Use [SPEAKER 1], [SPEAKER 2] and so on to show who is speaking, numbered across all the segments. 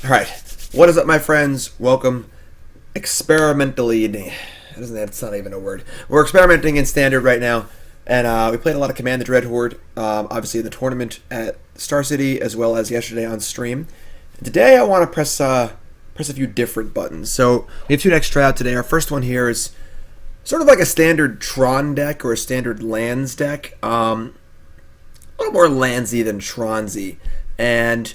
[SPEAKER 1] Alright, what is up, my friends? Welcome. Experimentally, that's not even a word. We're experimenting in Standard right now, and we played a lot of Command the Dreadhorde, obviously the tournament at Star City, as well as yesterday on stream. And today I want to press a few different buttons. So we have two decks to try out today. Our first one here is sort of like a standard Tron deck or a standard lands deck. A little more landsy than Tronsy. And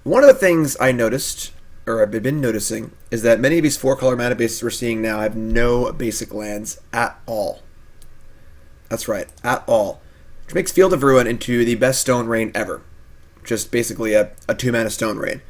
[SPEAKER 1] one of the things I noticed, or I've been noticing, is that many of these 4-color mana bases we're seeing now have no basic lands at all. That's right, at all. Which makes Field of Ruin into the best Stone Rain ever. Just basically a 2-mana Stone Rain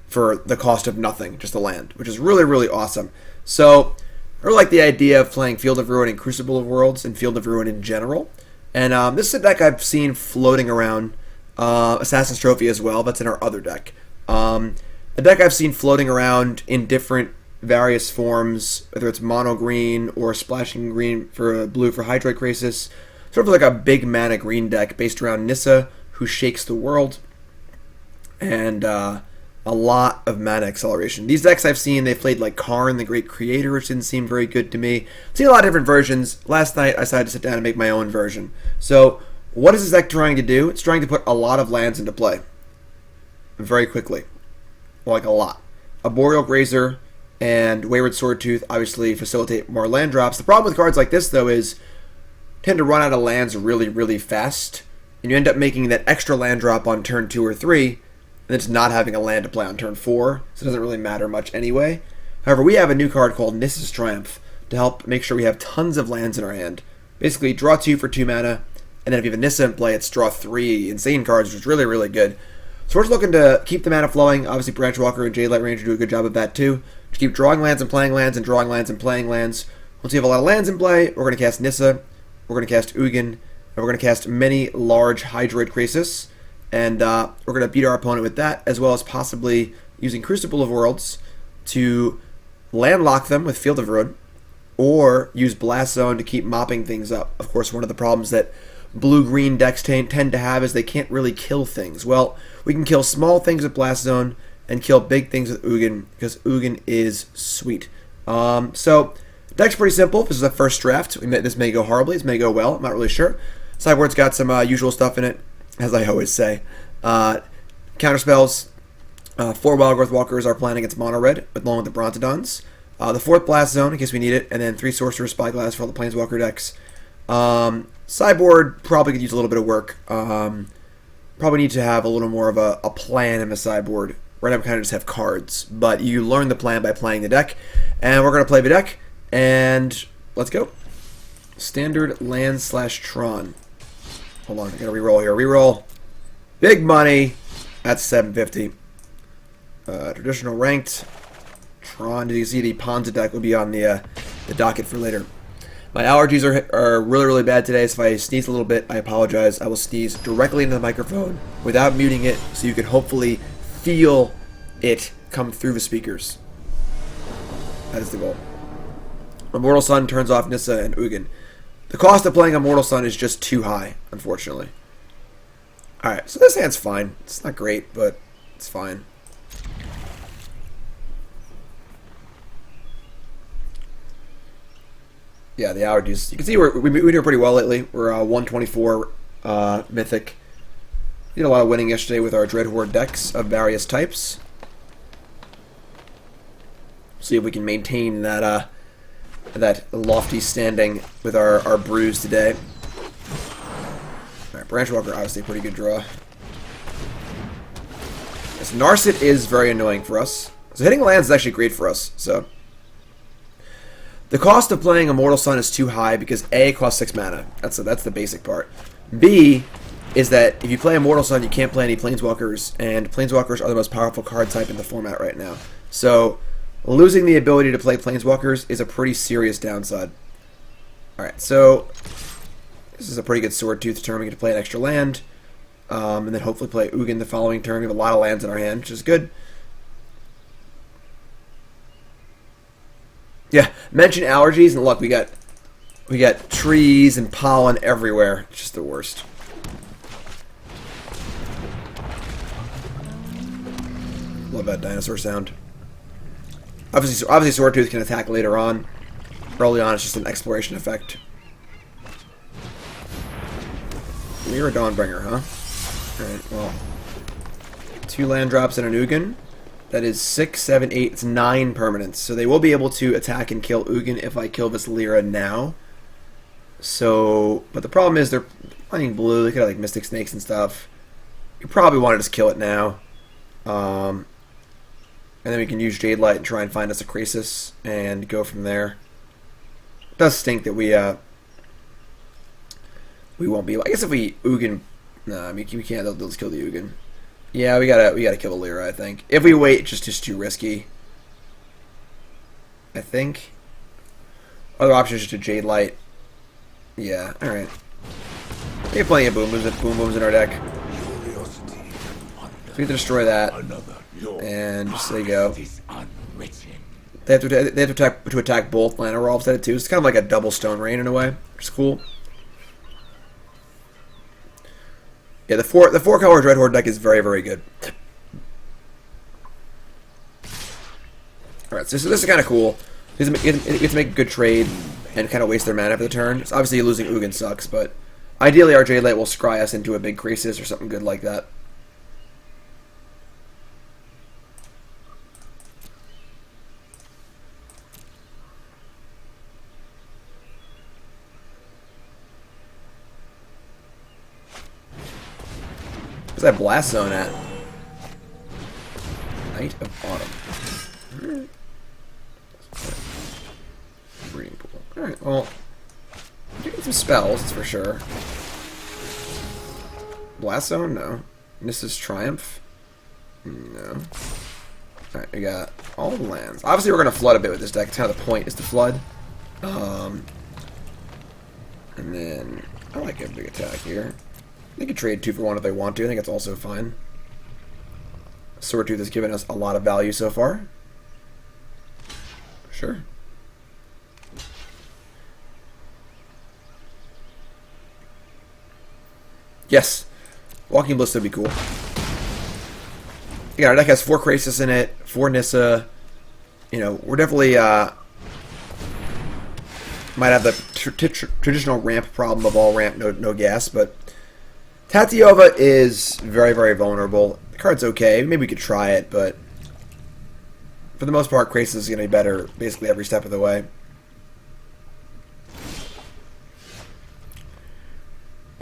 [SPEAKER 1] for the cost of nothing, just a land, which is really, really awesome. So, I really like the idea of playing Field of Ruin and Crucible of Worlds and Field of Ruin in general. And this is a deck I've seen floating around. Assassin's Trophy as well, that's in our other deck. A deck I've seen floating around in different various forms, whether it's mono green or splashing green for blue for Hydroid Krasis. Sort of like a big mana green deck based around Nissa, who shakes the world, and a lot of mana acceleration. These decks I've seen, they've played like Karn, the Great Creator, which didn't seem very good to me. I've seen a lot of different versions. Last night I decided to sit down and make my own version. So what is this deck trying to do? It's trying to put a lot of lands into play very quickly. Like a lot. Arboreal Grazer and Wayward Swordtooth obviously facilitate more land drops. The problem with cards like this, though, is tend to run out of lands really, really fast, and you end up making that extra land drop on turn 2 or 3, and it's not having a land to play on turn 4, so it doesn't really matter much anyway. However, we have a new card called Nissa's Triumph to help make sure we have tons of lands in our hand. Basically, draw 2 for 2 mana, and then if you have a Nissa in play, it's draw 3 insane cards, which is really, really good. So we're just looking to keep the mana flowing. Obviously, Branchwalker and Jadelight Ranger do a good job of that too. To keep drawing lands and playing lands and drawing lands and playing lands. Once you have a lot of lands in play, we're going to cast Nissa, we're going to cast Ugin, and we're going to cast many large Hydroid Krasis. And we're going to beat our opponent with that, as well as possibly using Crucible of Worlds to landlock them with Field of Ruin, or use Blast Zone to keep mopping things up. Of course, one of the problems that blue-green decks tend to have is they can't really kill things. Well, we can kill small things with Blast Zone and kill big things with Ugin, because Ugin is sweet. So, the deck's pretty simple. This is the first draft. This may go horribly, this may go well, I'm not really sure. Sideboard's got some usual stuff in it, as I always say. Counter spells, 4 Wildgrowth Walkers are playing against mono red, along with the Brontodons. The 4th Blast Zone, in case we need it, and then 3 Sorcerous Spyglass for all the Planeswalker decks. Sideboard probably could use a little bit of work. Probably need to have a little more of a plan in the sideboard. Right now we kind of just have cards, but you learn the plan by playing the deck. And we're going to play the deck, and let's go. Standard land / Tron. Hold on, I gotta reroll here. Reroll. Big money. That's 750. Traditional ranked. Tron. Did you see the Ponza deck will be on the docket for later. My allergies are really, really bad today, so if I sneeze a little bit, I apologize. I will sneeze directly into the microphone without muting it, so you can hopefully feel it come through the speakers. That is the goal. Immortal Sun turns off Nissa and Ugin. The cost of playing Immortal Sun is just too high, unfortunately. Alright, so this hand's fine. It's not great, but it's fine. Yeah, the allergies. You can see we do pretty well lately. We're 124 Mythic. We did a lot of winning yesterday with our Dreadhorde decks of various types. See if we can maintain that that lofty standing with our brews today. Alright, Branchwalker, obviously a pretty good draw. This Narset is very annoying for us. So hitting lands is actually great for us, so. The cost of playing Immortal Sun is too high because A, it costs 6 mana. That's the basic part. B is that if you play Immortal Sun, you can't play any Planeswalkers, and Planeswalkers are the most powerful card type in the format right now. So, losing the ability to play Planeswalkers is a pretty serious downside. Alright, so this is a pretty good Swordtooth turn. We get to play an extra land, and then hopefully play Ugin the following turn. We have a lot of lands in our hand, which is good. Yeah, mention allergies, and look, we got trees and pollen everywhere. It's just the worst. Love that dinosaur sound. Obviously Swordtooth can attack later on. Early on, it's just an exploration effect. You're a Dawnbringer, huh? Alright, well. 2 land drops and an Ugin. That is 6, 7, 8. It's 9 permanents. So they will be able to attack and kill Ugin if I kill this Lyra now. So, but the problem is they're playing blue. They could have like Mystic Snakes and stuff. You probably want to just kill it now. And then we can use Jadelight and try and find us a Krasis and go from there. It does stink that we won't be able. I guess if we Ugin, no, I mean we can't. They'll just kill the Ugin. Yeah, we gotta kill the Lyra. I think if we wait, it's just too risky. I think. Other option is just a Jadelight. Yeah, all right. We have plenty of boom booms in our deck. So we have to destroy that, and just there you go. They have to attack both Llanowar Elves at it too. It's kind of like a double Stone Rain in a way, which is cool. Yeah, the four color Dread Horde deck is very, very good. Alright, so this is kind of cool. You have to make a good trade and kind of waste their mana for the turn. So obviously losing Ugin sucks, but ideally our Jadelight will scry us into a big Krasis or something good like that. Where's that Blast Zone at? Knight of Autumn. Breeding Pool. Alright, well, we get some spells, that's for sure. Blast Zone? No. Nissa's Triumph? No. Alright, we got all the lands. Obviously, we're going to flood a bit with this deck. It's kind of the point, is to flood. And then, I like a big attack here. They could trade 2 for 1 if they want to. I think it's also fine. Swordtooth has given us a lot of value so far. Sure. Yes. Walking Bliss would be cool. Yeah, our deck has 4 Krasis in it, 4 Nissa. You know, we're definitely might have the traditional ramp problem of all ramp, no gas, but Tatyova is very, very vulnerable. The card's okay. Maybe we could try it, but for the most part, Krasis is going to be better basically every step of the way.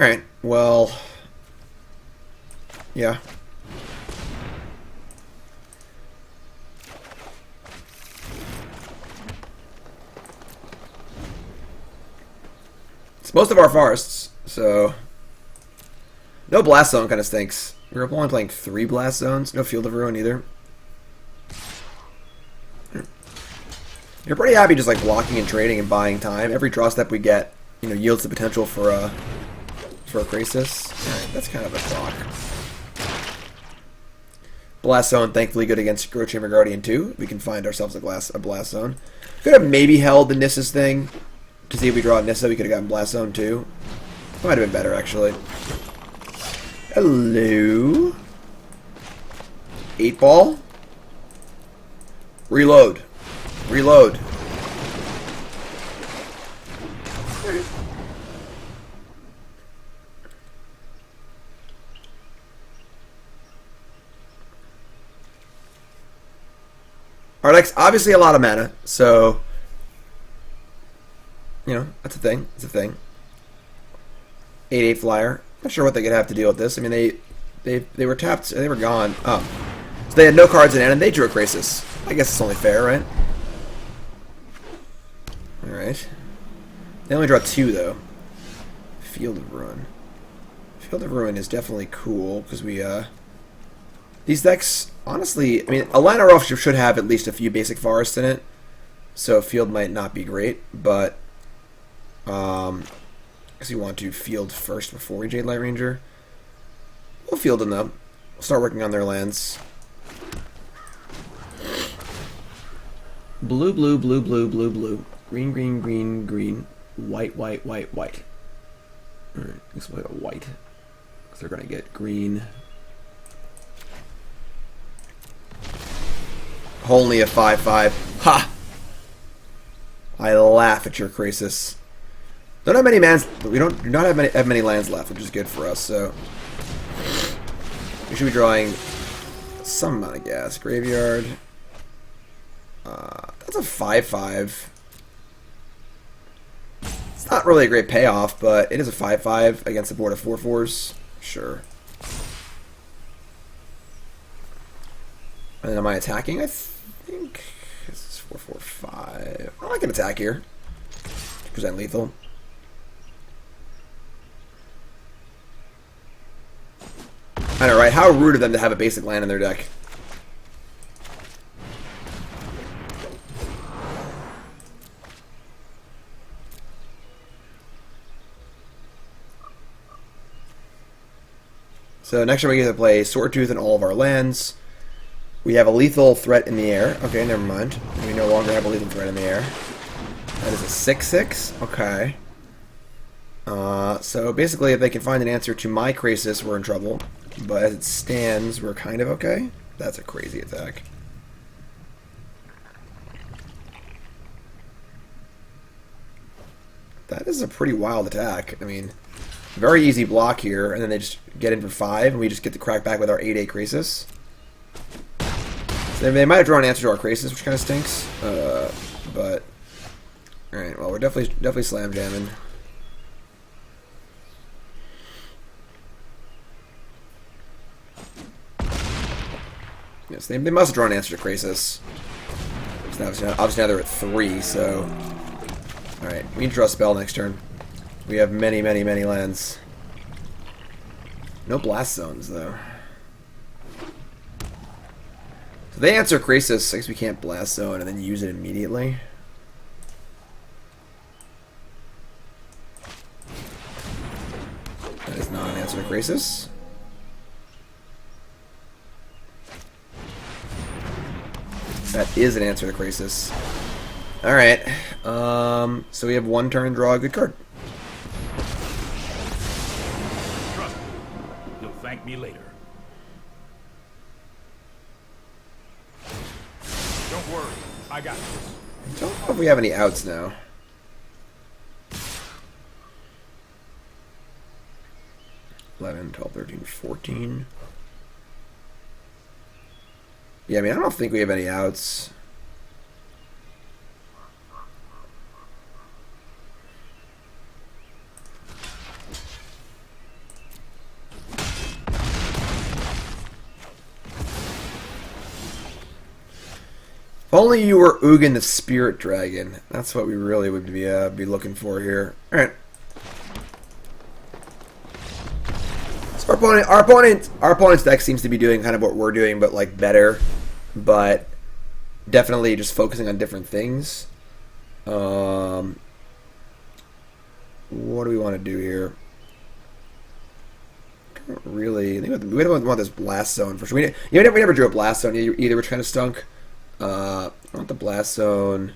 [SPEAKER 1] Alright, well, yeah. It's most of our forests, so no Blast Zone kind of stinks. We're only playing 3 Blast Zones. No Field of Ruin either. You're pretty happy just like blocking and trading and buying time. Every draw step we get, you know, yields the potential for a Krasis. Alright, that's kind of a clock. Blast Zone, thankfully good against Growth Chamber Guardian 2. We can find ourselves a Blast Zone. Could have maybe held the Nissa's thing to see if we draw a Nissa. We could have gotten Blast Zone too. Might have been better actually. Hello. 8 ball. Reload. Reload. Our deck's obviously a lot of mana, so you know, that's a thing. It's a thing. 8/8 flyer. Not sure what they could have to deal with this. I mean, they were tapped. They were gone. Oh, so they had no cards in hand, and they drew a Krasis. I guess it's only fair, right? All right. They only draw 2 though. Field of Ruin. Field of Ruin is definitely cool because we these decks. Honestly, I mean, a Llanowar Elf should have at least a few basic forests in it, so field might not be great, but I guess you want to field first before we Jadelight Ranger. We'll field them though. We'll start working on their lands. Blue, blue, blue, blue, blue, blue. Green, green, green, green. White, white, white, white. Alright, I guess we'll get a white. Because they're going to get green. Only a 5/5. Ha! I laugh at your Krasis. Don't have many lands. We do not have many lands left, which is good for us. So we should be drawing some amount of gas. Graveyard. That's a 5/5. It's not really a great payoff, but it is a 5/5 against a board of 4/4s. Sure. And am I attacking? I think this is 4/4/5. I like an attack here. Present lethal. I know, right? How rude of them to have a basic land in their deck. So next turn we get to play Swordtooth in all of our lands. We have a lethal threat in the air. Okay, never mind. We no longer have a lethal threat in the air. That is a 6/6. Okay. So basically, if they can find an answer to my Krasis, we're in trouble. But as it stands, we're kind of okay. That's a crazy attack. That is a pretty wild attack. I mean, very easy block here, and then they just get in for 5, and we just get to crack back with our 8/8 Krasis. So they might have drawn an answer to our Krasis, which kind of stinks. But alright, well, we're definitely slam jamming. Yes, they must have drawn an answer to Krasis. So obviously now they're at 3, so alright, we need to draw a spell next turn. We have many lands. No blast zones, though. So they answer Krasis. I guess we can't blast zone and then use it immediately. That is not an answer to Krasis. That is an answer to Krasis. Alright. So we have 1 turn, draw a good card.
[SPEAKER 2] You'll thank me later. Don't worry, I got this.
[SPEAKER 1] I don't know if we have any outs now. $11, $12, $13, $14. Yeah, I mean, I don't think we have any outs. If only you were Ugin the Spirit Dragon. That's what we really would be looking for here. All right. So our opponent's deck seems to be doing kind of what we're doing, but like better, but definitely just focusing on different things. What do we want to do here? I don't really, I think we don't want this blast zone for sure. We never drew a blast zone either, which kind of stunk. I want the blast zone.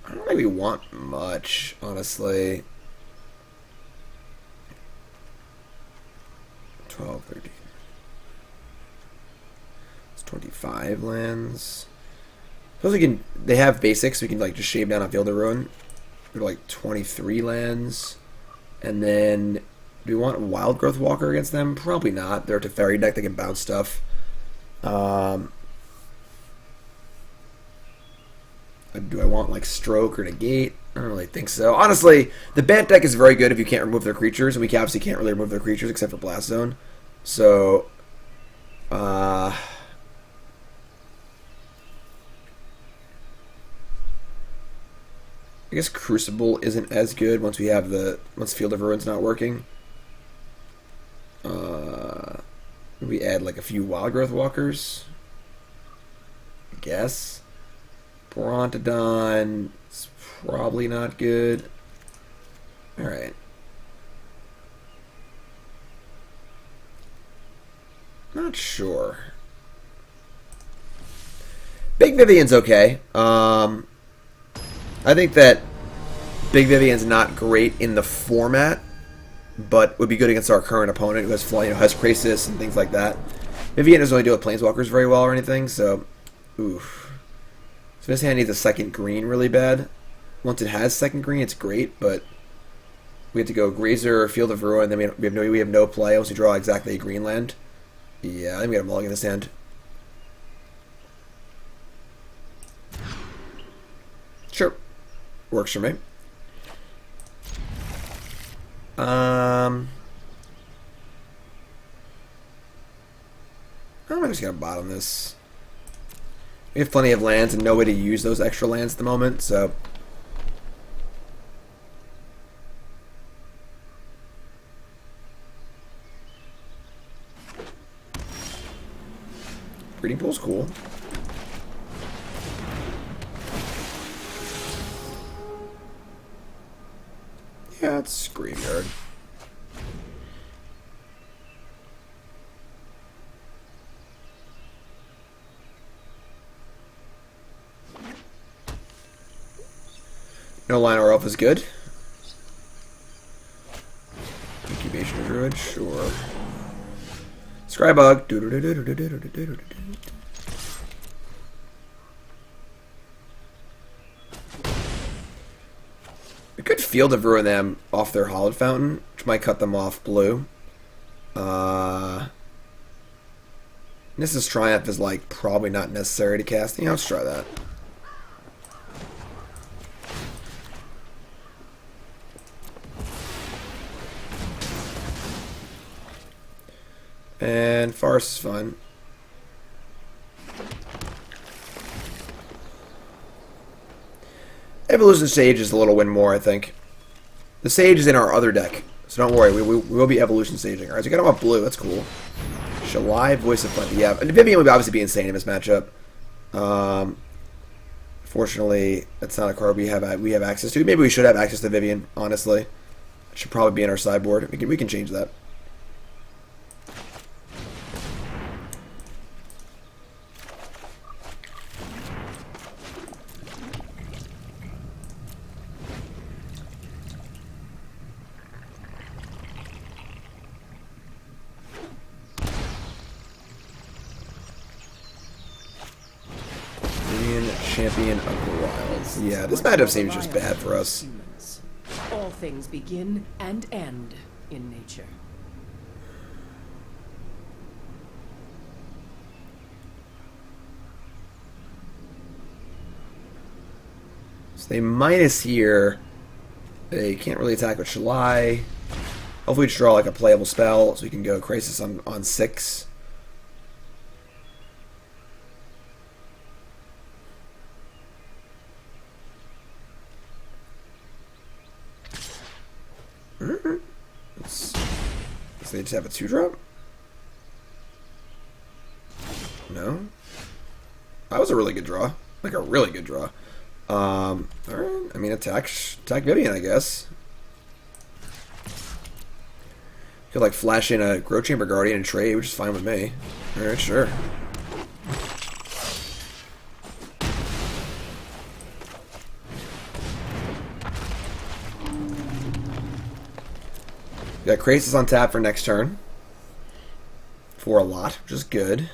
[SPEAKER 1] I don't really want much, honestly. 12, 13. It's 25 lands. Suppose we can. They have basics. We can like just shave down on Field of Ruin. They're like 23 lands, and then do we want Wildgrowth Walker against them? Probably not. They're a Teferi deck. They can bounce stuff. Do I want like Stroke or Negate? I don't really think so. Honestly, the Bant deck is very good if you can't remove their creatures, and we obviously can't really remove their creatures except for Blast Zone. So, I guess Crucible isn't as good once Field of Ruin's not working. We add like a few Wildgrowth Walkers, I guess. Brontodon is probably not good. Alright. Not sure. Big Vivien's okay. I think that Big Vivien's not great in the format, but would be good against our current opponent who has Krasis and things like that. Vivien doesn't really deal with Planeswalkers very well or anything, so Oof. So this hand needs a second green really bad. Once it has second green, it's great, but we have to go Grazer, Field of Ruin, then we have no play once we draw exactly a green land. Yeah, I think we got a mulligan this hand. Sure. Works for me. I'm just gonna bottom this. We have plenty of lands and no way to use those extra lands at the moment, so breeding pool's cool. Yeah, it's graveyard. No Llanowar Elf is good. Incubation Druid, sure. Scrybug. We could Field of Ruin them off their Hallowed Fountain, which might cut them off blue. Nissa's Triumph is like probably not necessary to cast. Yeah, let's try that. And Farce is fun. Evolution Sage is a little win more, I think. The Sage is in our other deck, so don't worry. We will be Evolution Saging. Alright, so we got him off blue. That's cool. Shalai, Voice of Plenty. Yeah, and Vivien would obviously be insane in this matchup. Fortunately, that's not a card we have access to. Maybe we should have access to Vivien, honestly. It should probably be in our sideboard. We can change that. Champion of the Wilds. Yeah, this matchup seems just bad for us.
[SPEAKER 3] All things begin and end in nature.
[SPEAKER 1] So they minus here. They can't really attack with Shalai. Hopefully we just draw like a playable spell so we can go Krasis on 6. So they just have a 2-drop? No? That was a really good draw. Like a really good draw. Alright. I mean, attack Vivien, I guess. Could like flash in a Growth Chamber Guardian and trade, which is fine with me. Alright, sure. Got Krasis on tap for next turn. For a lot, which is good.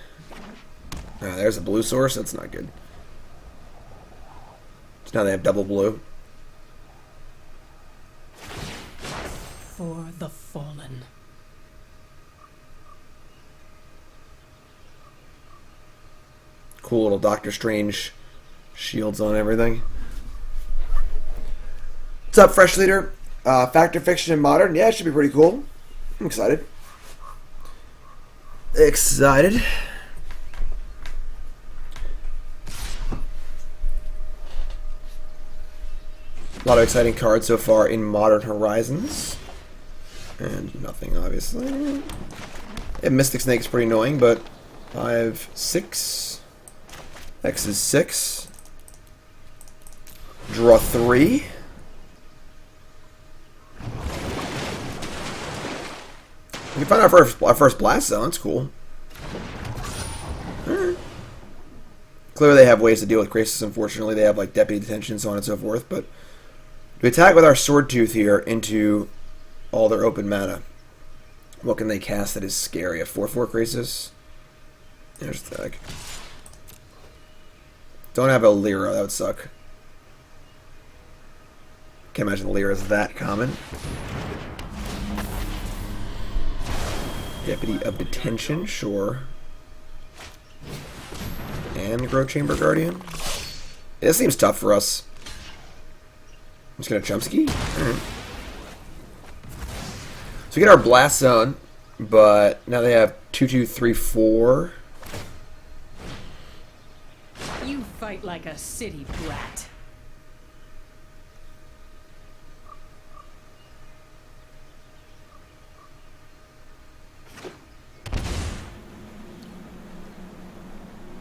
[SPEAKER 1] There's a blue source. That's not good. So now they have double blue.
[SPEAKER 3] For the fallen.
[SPEAKER 1] Cool little Doctor Strange shields on everything. What's up, Fresh Leader? Fact or Fiction and Modern? Yeah, it should be pretty cool. I'm excited. Excited. A lot of exciting cards so far in Modern Horizons. And nothing, obviously. Yeah, Mystic Snake's pretty annoying, but 5, 6. X is 6. Draw 3. We can find our first blast zone. That's cool. Right. Clearly, they have ways to deal with Gracis. Unfortunately, they have like deputy detention, so on and so forth. But we attack with our Swordtooth here into all their open mana. What can they cast that is scary? A 4/4 Gracis. There's the deck. Don't have a Lyra. That would suck. Can't imagine the Lyra is that common. Deputy of Detention, sure. And Grow Chamber Guardian. This seems tough for us. I'm just gonna jump ski. Alright. So we get our Blast Zone, but now they have 2, 2, 3, 4.
[SPEAKER 3] You fight like a city brat.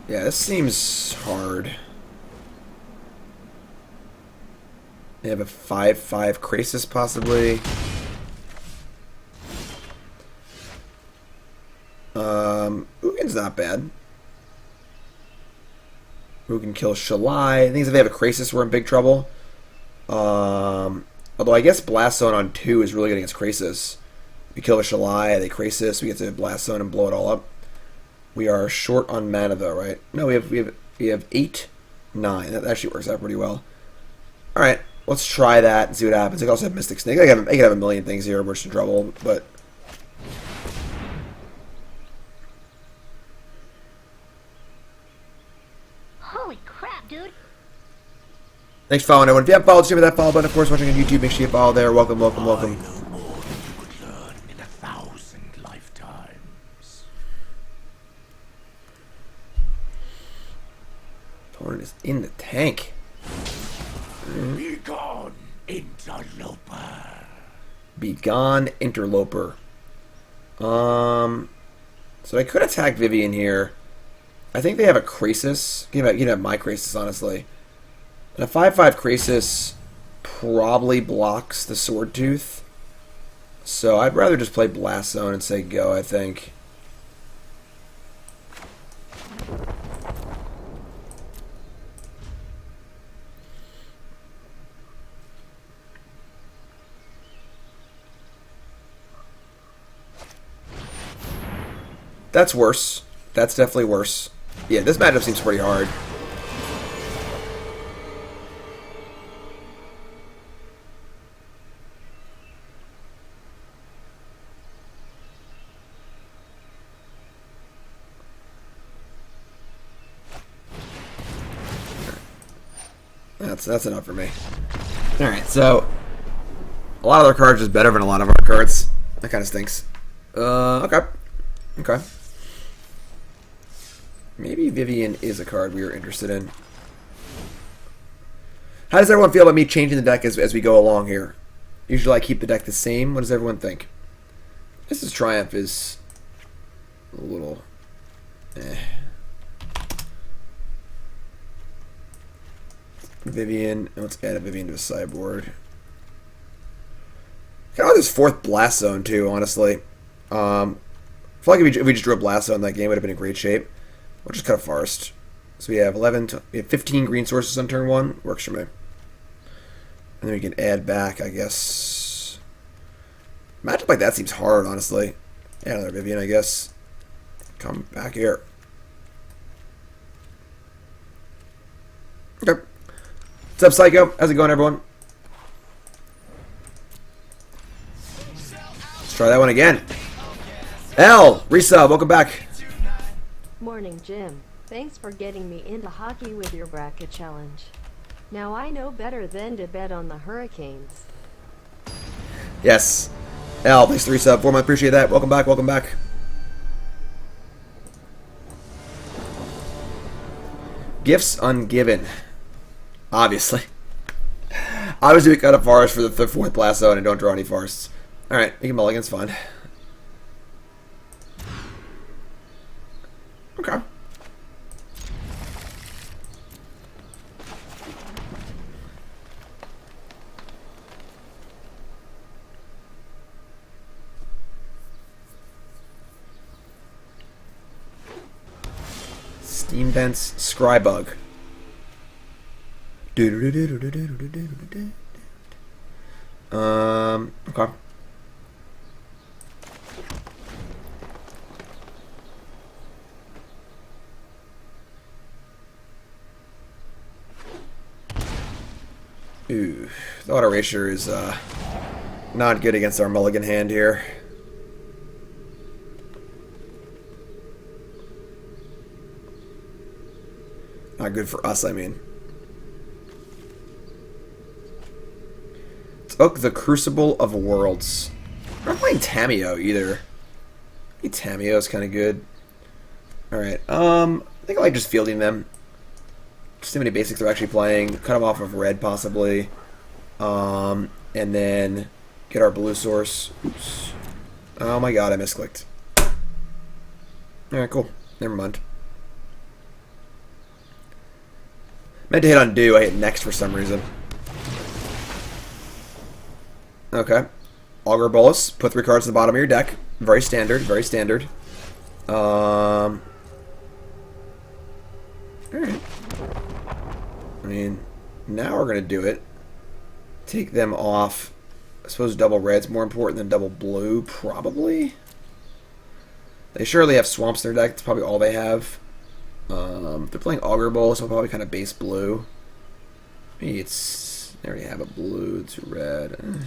[SPEAKER 1] Yeah, this seems hard. They have a 5/5 Krasis possibly. Ugin's not bad. Ugin kills Shalai. I think if they have a Krasis, we're in big trouble. Although I guess Blast Zone on 2 is really good against Krasis. We kill a Shalai, they Krasis, we get to Blast Zone and blow it all up. We are short on mana though, right? No, we have 8, 9. That actually works out pretty well. All right, let's try that and see what happens. I can also have Mystic Snake. I can have a million things here. We're just in trouble, but.
[SPEAKER 4] Holy crap, dude!
[SPEAKER 1] Thanks for following, everyone. If you haven't followed, hit that follow button. Of course, watching on YouTube, make sure you follow there. Welcome, welcome, welcome.
[SPEAKER 2] I know more than you could learn in 1,000 lifetimes.
[SPEAKER 1] Torn is in the tank.
[SPEAKER 2] Be gone, interloper.
[SPEAKER 1] Be gone, interloper. So I could attack Vivien here. I think they have a Krasis. You can have my Krasis, honestly. And a 5/5 Krasis probably blocks the Swordtooth. So I'd rather just play Blast Zone and say go, I think. That's worse. That's definitely worse. Yeah, this matchup seems pretty hard. That's enough for me. Alright, so a lot of their cards is better than a lot of our cards. That kind of stinks. Okay. Okay. Maybe Vivien is a card we are interested in. How does everyone feel about me changing the deck as we go along here? Usually I keep the deck the same. What does everyone think? This is Triumph is a little... Vivien, and let's add a Vivien to a sideboard. Kind of like this 4th Blast Zone too, honestly. I feel like if we just drew a Blast Zone, that game would have been in great shape. We'll just cut a Forest. So we have 15 green sources on turn 1. Works for me. And then we can add back, I guess. Matchup like that seems hard, honestly. Add another Vivien, I guess. Come back here. Okay. What's up, Psycho? How's it going, everyone? Let's try that one again. L, resub, welcome back.
[SPEAKER 5] Morning, Jim. Thanks for getting me into hockey with your bracket challenge. Now I know better than to bet on the Hurricanes.
[SPEAKER 1] Yes. L, thanks for the resub. 4 months, appreciate that. Welcome back, welcome back. Gifts ungiven. Obviously. Obviously, we cut a forest for the 4th Blast Zone and don't draw any forests. Alright, we can mulligan's fine. Okay. Steam Vents, Scrybug. Okay. Ooh, the auto erasure is not good against our mulligan hand here. Not good for us, I mean. Took the Crucible of Worlds. I'm not playing Tameo either. I think Tameo is kind of good. Alright, I think I like just fielding them. Just see how many basics they're actually playing. Cut them off of red, possibly. And then get our blue source. Oops. Oh my god, I misclicked. Alright, cool. Never mind. Meant to hit undo, I hit next for some reason. Okay. Augur Bolus, put 3 cards in the bottom of your deck. Very standard, very standard. Alright. I mean, now we're gonna do it. Take them off. I suppose double red's more important than double blue, probably. They surely have swamps in their deck, that's probably all they have. They're playing Augur Bowl, so probably kind of base blue. Maybe it's... They already have a blue, it's red. I don't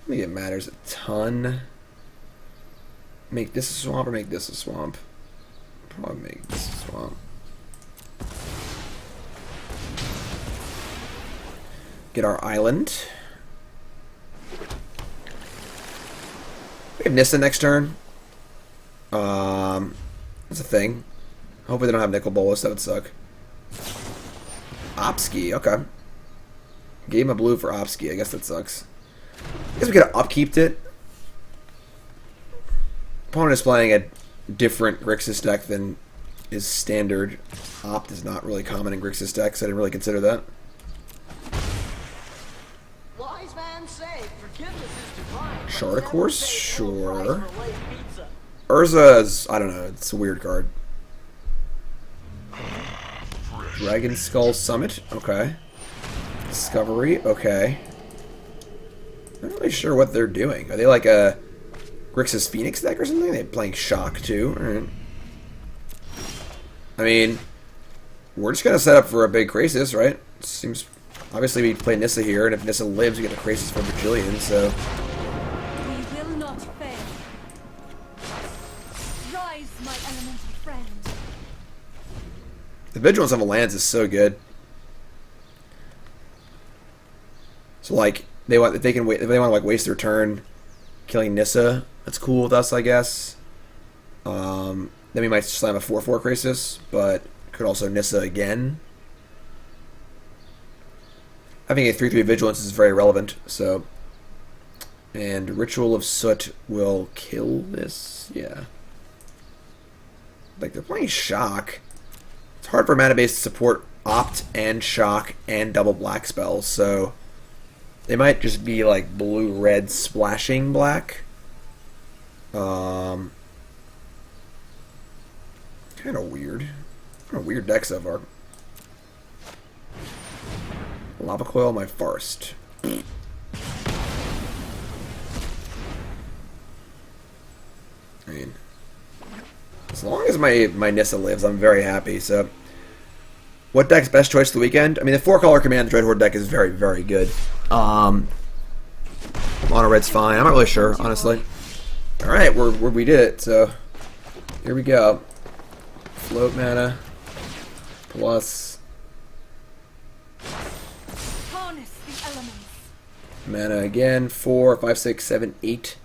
[SPEAKER 1] think it matters a ton. Make this a swamp or make this a swamp? Probably make this a swamp. Get our island. We have Nissa next turn. That's a thing. Hopefully they don't have Nicol Bolas, that would suck. Opski, okay. Gave him a blue for Opski, I guess that sucks. I guess we could have upkeeped it. Opponent is playing a different Grixis deck than is standard. Opt is not really common in Grixis decks, I didn't really consider that.
[SPEAKER 6] Wise man say, forgiveness is divine.
[SPEAKER 1] Shard, of course, sure. Urza's, I don't know, it's a weird card. Dragon Skull Summit, okay. Discovery, okay. I'm not really sure what they're doing. Are they like a Grixis Phoenix deck or something? They're playing Shock too. Alright. I mean, we're just gonna set up for a big Krasis, right? Seems obviously we play Nissa here, and if Nissa lives, we get a Krasis for Bajillion, so.
[SPEAKER 7] We will not fail. Rise, my elemental friend.
[SPEAKER 1] The Vigilance on the lands is so good. So like they want if they can wait if they want to like waste their turn killing Nissa, that's cool with us, I guess. Then we might slam a 4/4 Krasis, but could also Nissa again. Having a 3/3 Vigilance is very relevant, so. And Ritual of Soot will kill this, yeah. Like they're playing Shock. It's hard for mana base to support Opt and Shock and double black spells, so they might just be like blue-red splashing black. Kind of weird. Kind of weird deck so far. Lava Coil, my Farst. I mean, as long as my Nissa lives, I'm very happy. So, what deck's best choice for the weekend? I mean, the 4-color Command Dreadhorde deck is very, very good. Mono red's fine. I'm not really sure, honestly. All right, we did it. So, here we go. Float mana plus
[SPEAKER 7] Harness the elements.
[SPEAKER 1] mana again. 4, 5, 6, 7, 8.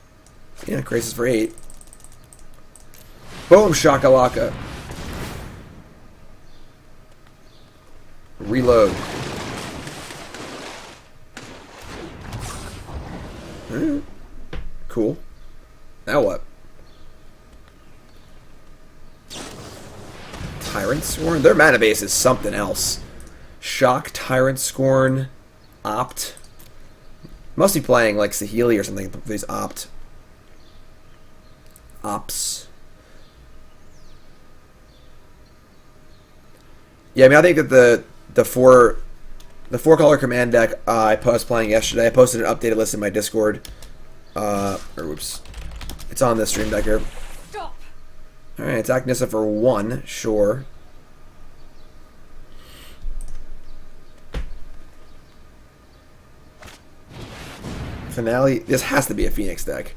[SPEAKER 1] Yeah, Krasis for 8. Boom, shakalaka. Reload. Cool. Now what? Tyrant Scorn? Their mana base is something else. Shock, Tyrant Scorn, Opt. Must be playing like Saheeli or something for these Opt. Ops. Yeah, I mean, I think that the four color command deck I was playing yesterday. I posted an updated list in my Discord. Or whoops, it's on this stream deck here.
[SPEAKER 7] Stop.
[SPEAKER 1] Alright, attack Nissa for 1, sure. Finale, this has to be a Phoenix deck.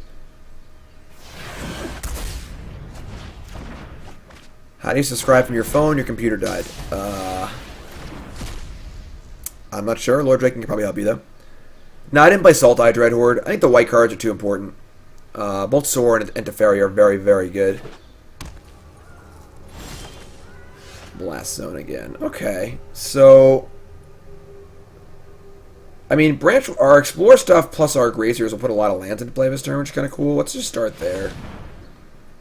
[SPEAKER 1] How do you subscribe from your phone? Your computer died. I'm not sure. Lord Drake can probably help you, though. No, I didn't play Sultai Dreadhorde. I think the white cards are too important. Both Soar and Teferi are very, very good. Blast Zone again. Okay, so... I mean, our Explore stuff plus our Grazers will put a lot of lands into play this turn, which is kind of cool. Let's just start there.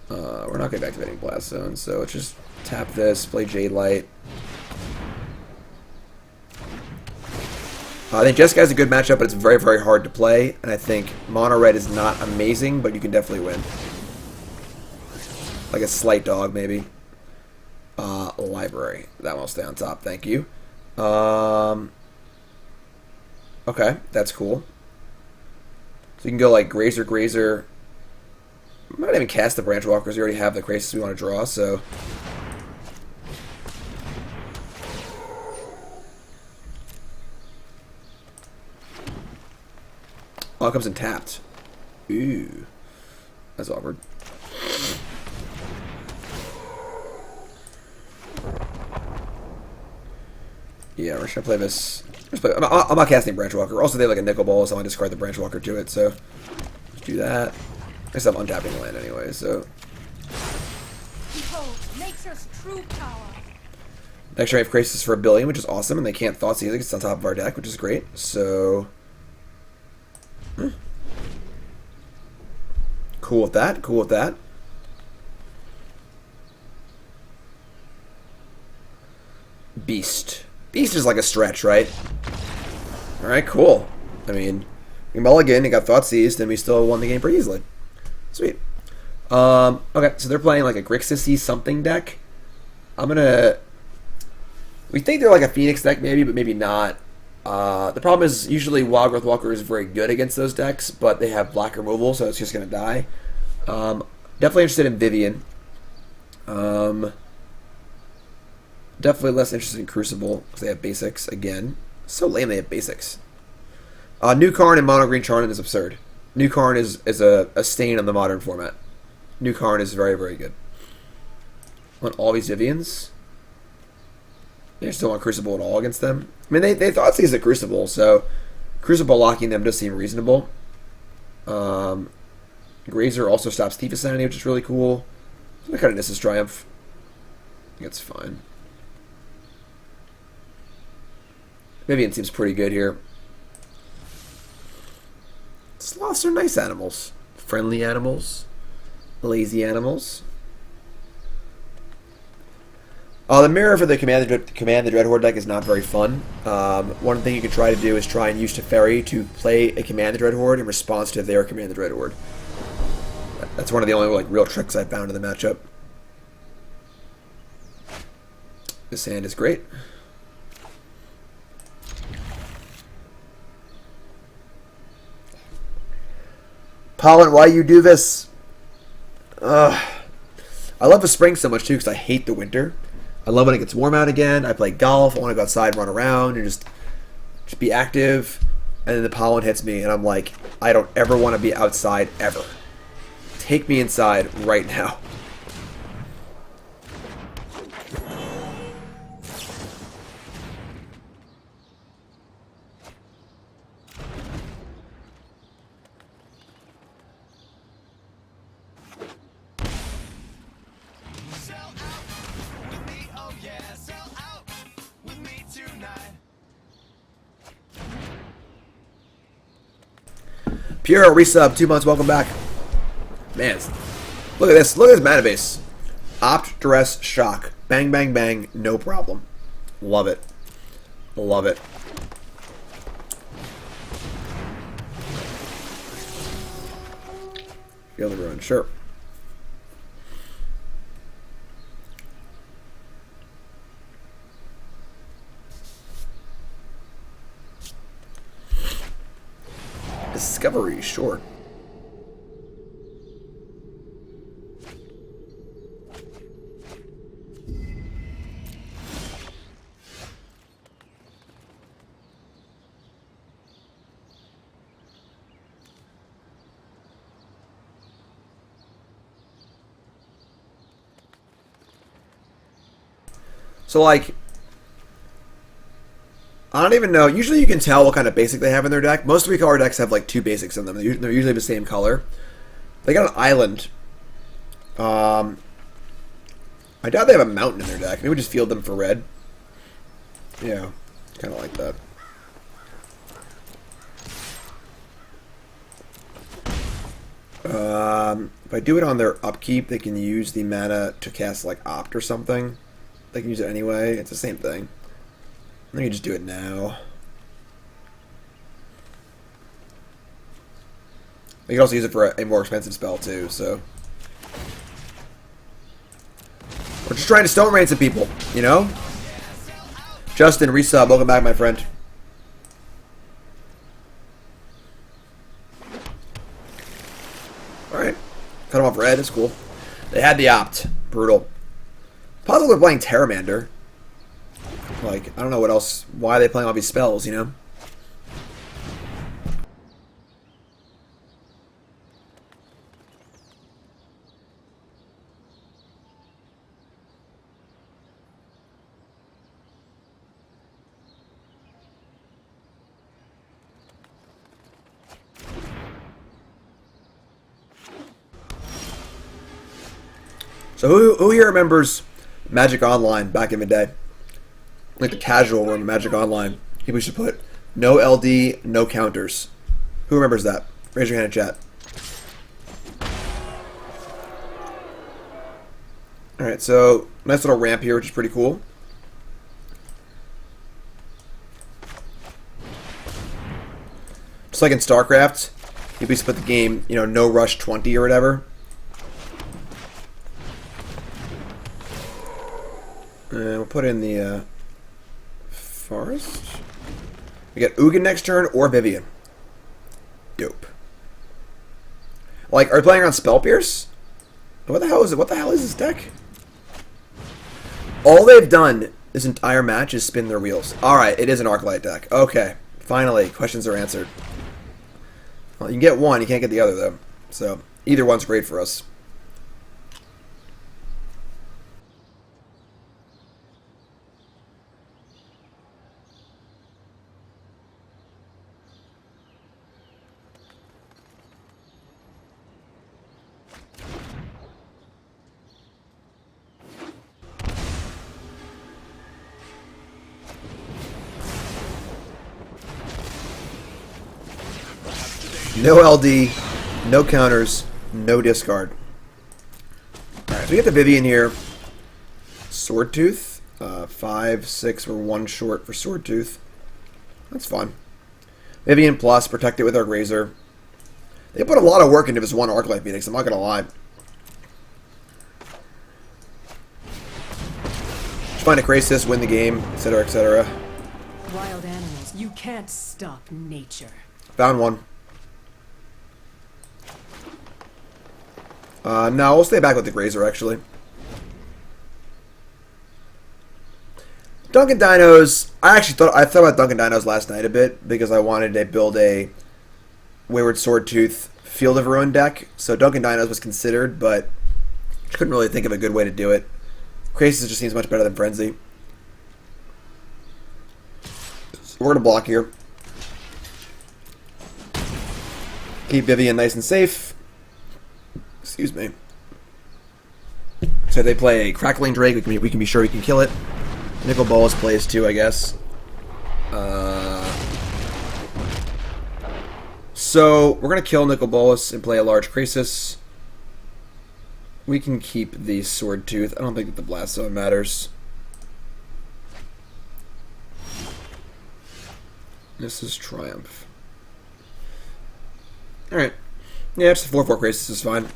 [SPEAKER 1] We're not going to be activating Blast Zone, so let's just tap this, play Jadelight. I think Jeskai is a good matchup, but it's very, very hard to play. And I think Mono Red is not amazing, but you can definitely win. Like a slight dog, maybe. Library. That one will stay on top, thank you. Okay, that's cool. So you can go like Grazer, Grazer. Might not even cast the Branchwalkers. You already have the Krasis we want to draw, so... Oh, it comes in tapped. Ooh. That's awkward. Yeah, we're just gonna play this. I'm not casting Branchwalker. Also, they have like a Nickel Ball, so I discard the Branchwalker to it, so... Let's do that. I guess I'm untapping the land anyway, so...
[SPEAKER 7] Behold, nature's true power.
[SPEAKER 1] Next turn I have Krasis for 1 billion, which is awesome, and they can't Thoughtseize it. It's on top of our deck, which is great. So... Cool with that, cool with that. Beast. Beast is like a stretch, right? Alright, cool. I mean, we mulligan, it got Thoughtseized, and we still won the game pretty easily. Sweet. Okay, so they're playing like a Grixis-y something deck. I'm gonna... We think they're like a Phoenix deck maybe, but maybe not. The problem is usually Wildgrowth Walker is very good against those decks, but they have black removal, so it's just going to die. Definitely interested in Vivien. Definitely less interested in Crucible, because they have basics again. So lame they have basics. New Karn and Mono Green Charmin is absurd. New Karn is a stain on the modern format. New Karn is very, very good. Want all these Viviens? They still want Crucible at all against them. I mean, they thought he's a Crucible, so Crucible locking them does seem reasonable. Grazer also stops Thief Insanity, which is really cool. I kind of Nissa's Triumph. I think it's fine. Vivien seems pretty good here. Sloths are nice animals. Friendly animals. Lazy animals. The mirror for the Command the Dreadhorde deck is not very fun. One thing you can try to do is try and use Teferi to play a Command the Dreadhorde in response to their Command the Dreadhorde. That's one of the only like real tricks I found in the matchup. This hand is great. Pollen, why you do this? I love the spring so much too because I hate the winter. I love when it gets warm out again. I play golf. I want to go outside, run around, and just be active. And then the pollen hits me, and I'm like, I don't ever want to be outside ever. Take me inside right now. Pure resub, 2 months, welcome back. Man, look at this. Look at this mana base. Opt, Duress, Shock. Bang, bang, bang, no problem. Love it. Love it. Feel the ruin, sure. Discovery, sure. So, like, I don't even know. Usually you can tell what kind of basic they have in their deck. Most 3-color decks have, like, 2 basics in them. They're usually the same color. They got an island. I doubt they have a mountain in their deck. Maybe we just field them for red. Yeah, kind of like that. If I do it on their upkeep, they can use the mana to cast, like, Opt or something. They can use it anyway. It's the same thing. Let me just do it now. They can also use it for a more expensive spell, too, so... We're just trying to stone rain some people, you know? Justin, resub. Welcome back, my friend. Alright. Cut them off red. That's cool. They had the opt. Brutal. Possible they're playing Terramander. Like, I don't know what else. Why are they playing all these spells, you know? So who here remembers Magic Online back in the day? Like the casual room of Magic Online. People used to put no LD, no counters. Who remembers that? Raise your hand in chat. Alright, so nice little ramp here, which is pretty cool. Just like in StarCraft, you used to put the game, you know, no rush 20 or whatever. We'll put in the forest. We get Ugin next turn or Vivien. Dope. Like, are we playing on Spell Pierce? What the hell is it? What the hell is this deck? All they've done this entire match is spin their wheels. Alright, it is an Arclight deck. Okay. Finally, questions are answered. Well, you can get one, you can't get the other, though. So, either one's great for us. No LD, no counters, no discard. Alright, so we get the Vivien here. Swordtooth. 5, 6, we're 1 short for Swordtooth. That's fun. Vivien plus, protect it with our Grazer. They put a lot of work into this one Arclight Phoenix, I'm not gonna lie. Just find a Krasis, win the game, etc., etc.
[SPEAKER 3] Wild animals, you can't stop nature.
[SPEAKER 1] Found one. No, we'll stay back with the Grazer, actually. Dunkin' Dinos, I thought about Dunkin' Dinos last night a bit, because I wanted to build a Wayward Swordtooth Field of Ruin deck, so Dunkin' Dinos was considered, but I couldn't really think of a good way to do it. Krasis just seems much better than Frenzy. So we're going to block here. Keep Vivien nice and safe. Excuse me. So if they play a Crackling Drake, we can be sure we can kill it. Nicol Bolas plays too, I guess. So we're going to kill Nicol Bolas and play a large Krasis. We can keep the Swordtooth. I don't think that the Blast Zone matters. This is Triumph. Alright. Yeah, just a 4/4 Krasis is fine.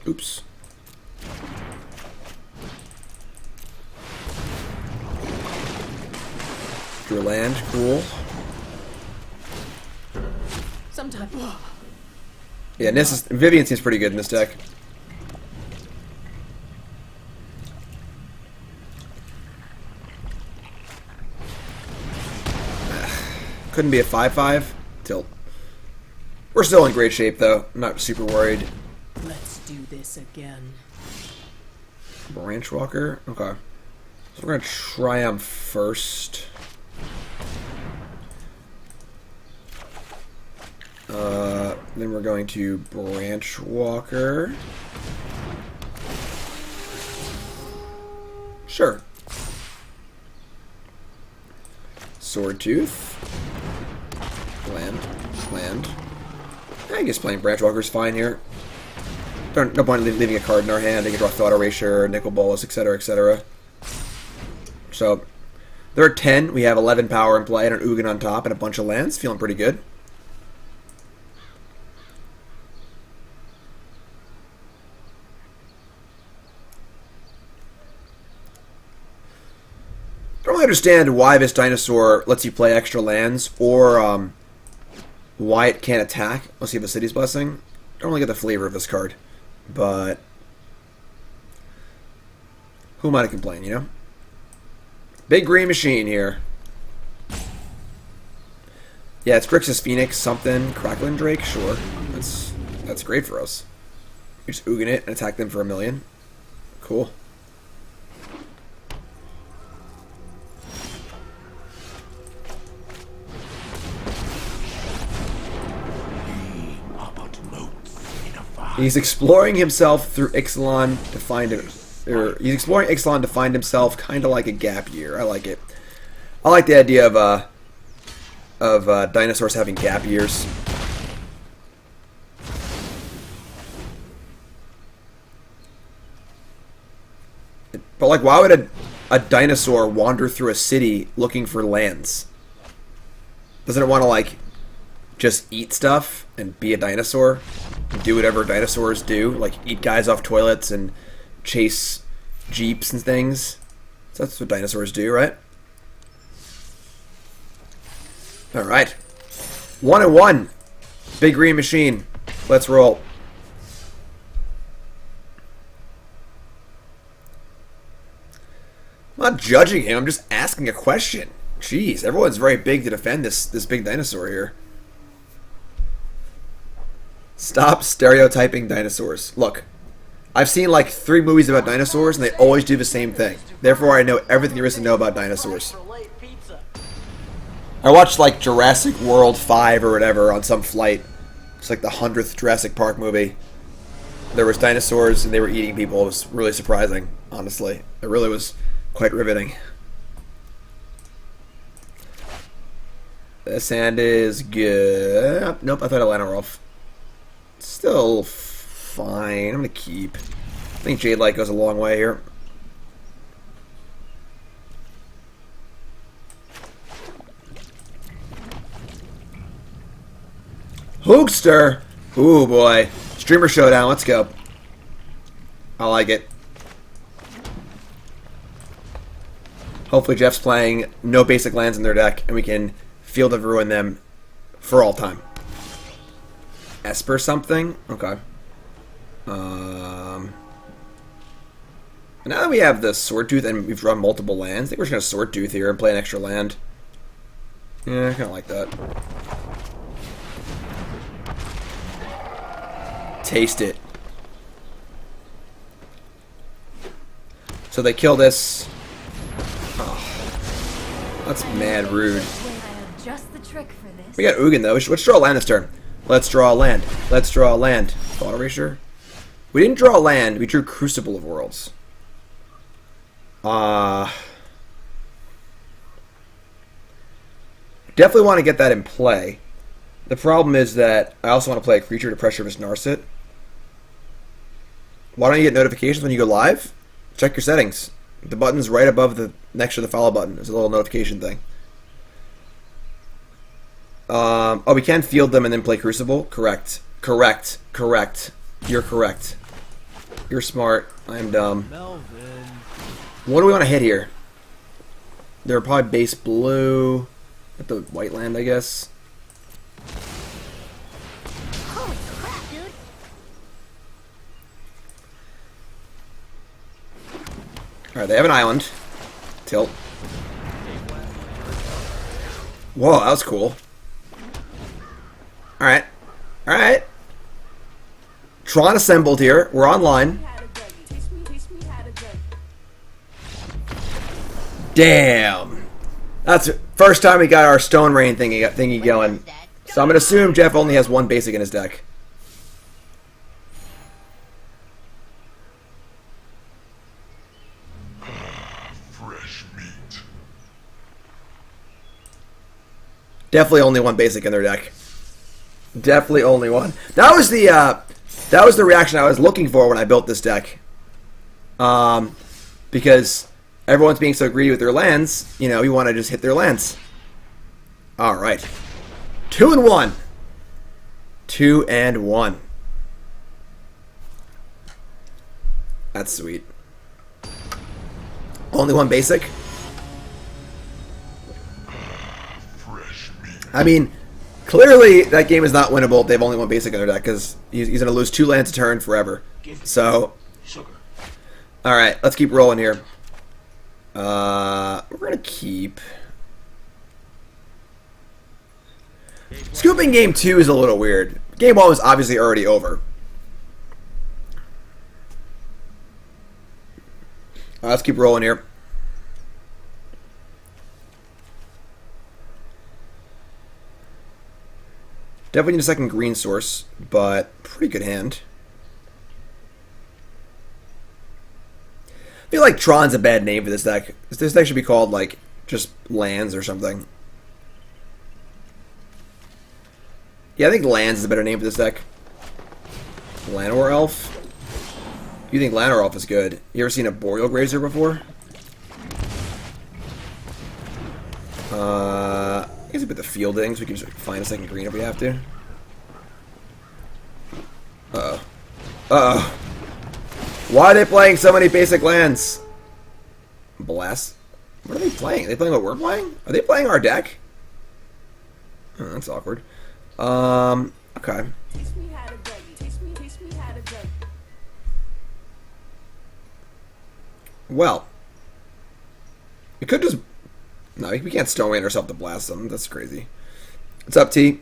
[SPEAKER 1] Oops. Drew land, cool.
[SPEAKER 3] Sometimes.
[SPEAKER 1] Yeah, Vivien seems pretty good in this deck. Couldn't be a 5/5. Tilt. We're still in great shape, though. I'm not super worried.
[SPEAKER 3] Let's do this again.
[SPEAKER 1] Branchwalker? Okay. So we're going to try him first. Then we're going to Branchwalker. Sure. Swordtooth. Land. I guess playing Branchwalker's fine here. No point in leaving a card in our hand. They can draw Thought Erasure, Nicol Bolas, etc., etc. So, there are 10. We have 11 power in play and an Ugin on top and a bunch of lands. Feeling pretty good. I don't really understand why this dinosaur lets you play extra lands, or why it can't attack unless you have a City's Blessing. I don't really get the flavor of this card, but who am I to complain, you know? Big green machine here. Yeah, it's Grixis Phoenix, something, Crackling Drake, sure. That's great for us. We just Ugin it and attack them for 1,000,000. Cool. He's exploring himself through Ixalan to find him. He's exploring Ixalan to find himself, kind of like a gap year. I like it. I like the idea of dinosaurs having gap years. But like, why would a dinosaur wander through a city looking for lands? Doesn't it want to like just eat stuff and be a dinosaur? Do whatever dinosaurs do, like eat guys off toilets and chase jeeps and things. So that's what dinosaurs do, right? Alright. 1-1. Big green machine. Let's roll. I'm not judging him, I'm just asking a question. Jeez, everyone's very big to defend this big dinosaur here. Stop stereotyping dinosaurs. Look, I've seen like 3 movies about dinosaurs and they always do the same thing. Therefore, I know everything there is to know about dinosaurs. I watched like Jurassic World 5 or whatever on some flight. It's like the 100th Jurassic Park movie. There was dinosaurs and they were eating people. It was really surprising, honestly. It really was quite riveting. This hand is good. Nope, I thought I landed off. Still fine. I'm going to keep. I think Jadelight goes a long way here. Hoogster! Ooh, boy. Streamer Showdown. Let's go. I like it. Hopefully Jeff's playing no basic lands in their deck, and we can Field of Ruin them for all time. Esper something? Okay. Now that we have the Swordtooth and we've drawn multiple lands, I think we're just going to Swordtooth here and play an extra land. Yeah, I kind of like that. Taste it. So they kill this. Oh, that's mad rude. We got Ugin though. Let's draw a land this turn. Let's draw a land. Let's draw a land. Thought Erasure. We didn't draw a land. We drew Crucible of Worlds. Definitely want to get that in play. The problem is that I also want to play a creature to pressure this Narset. Why don't you get notifications when you go live? Check your settings. The button's right above the next to the follow button. There's a little notification thing. Oh, we can field them and then play Crucible? Correct. Correct. Correct. You're correct. You're smart. I'm dumb.
[SPEAKER 2] Melvin.
[SPEAKER 1] What do we want to hit here? They're probably base blue. At the white land, I guess.
[SPEAKER 4] Holy crap, dude!
[SPEAKER 1] Alright, they have an island. Tilt. Whoa, that was cool. Alright. Alright. Tron assembled here. We're online. Damn. That's the first time we got our Stone Rain thingy going. So I'm going to assume Jeff only has one basic in his deck.
[SPEAKER 2] Fresh meat.
[SPEAKER 1] Definitely only one basic in their deck. Definitely only one. That was the reaction I was looking for when I built this deck. Because everyone's being so greedy with their lands, you know, you want to just hit their lands. All right. 2-1. 2-1. That's sweet. Only one basic?
[SPEAKER 2] Fresh meat.
[SPEAKER 1] I mean, clearly that game is not winnable if they have only one basic in their deck, because he's going to lose 2 lands a turn forever. So, alright, let's keep rolling here. We're going to keep... Scooping game 2 is a little weird. Game 1 was obviously already over. Let's keep rolling here. Definitely need a second green source, but pretty good hand. I feel like Tron's a bad name for this deck. This deck should be called, like, just lands or something. Yeah, I think lands is a better name for this deck. Llanowar Elf? You think Llanowar Elf is good? You ever seen a Arboreal Grazer before? I guess we put the fielding so we can just find a second green if we have to. Uh-oh. Uh-oh. Why are they playing so many basic lands? Blast. What are they playing? Are they playing what we're playing? Are they playing our deck? Oh, that's awkward. Okay. Well. We could just... No, we can't Stone Rain ourselves to blast them. That's crazy. What's up, T?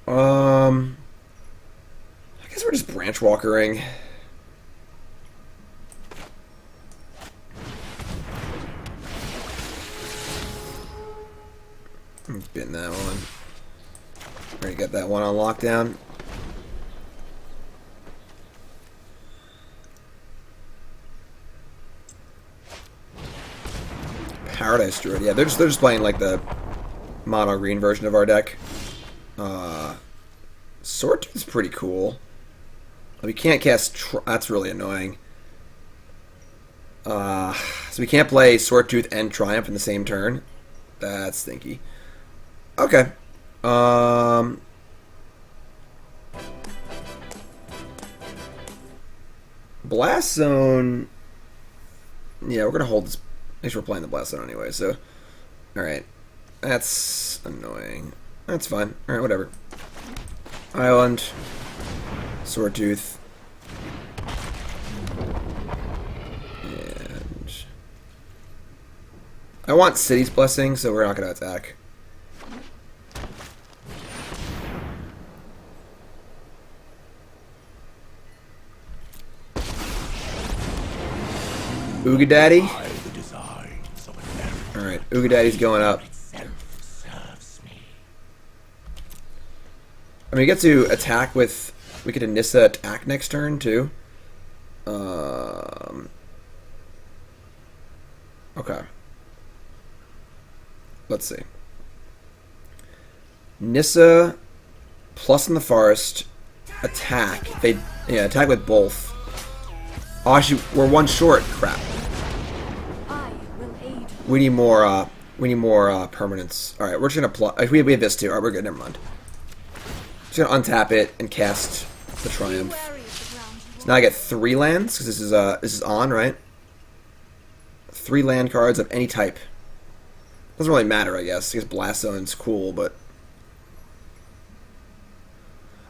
[SPEAKER 1] I guess we're just Branchwalkering. I'm getting that one. Already got that one on lockdown. Paradise Druid. Yeah, they're just playing like the mono green version of our deck. Swordtooth is pretty cool. We can't cast. That's really annoying. So we can't play Swordtooth and Triumph in the same turn. That's stinky. Okay. Blast Zone. Yeah, we're gonna hold this. At least we're playing the Blast Zone anyway, so... Alright. That's annoying. That's fine. Alright, whatever. Island. Swordtooth. And... I want City's Blessing, so we're not going to attack. Ooga Daddy. Alright, Ooga Daddy's going up. I mean, we get to attack with... We get a Nissa attack next turn, too. Okay. Let's see. Nissa, plus in the forest, attack. Attack with both. Oh, actually, we're one short. Crap. We need more permanents. Alright, we're just gonna play. We have this too. Alright, we're good, never mind. Just gonna untap it and cast the Triumph. So now I get 3 lands, because this is on, right? 3 land cards of any type. Doesn't really matter, I guess. I guess Blast Zone's cool, but...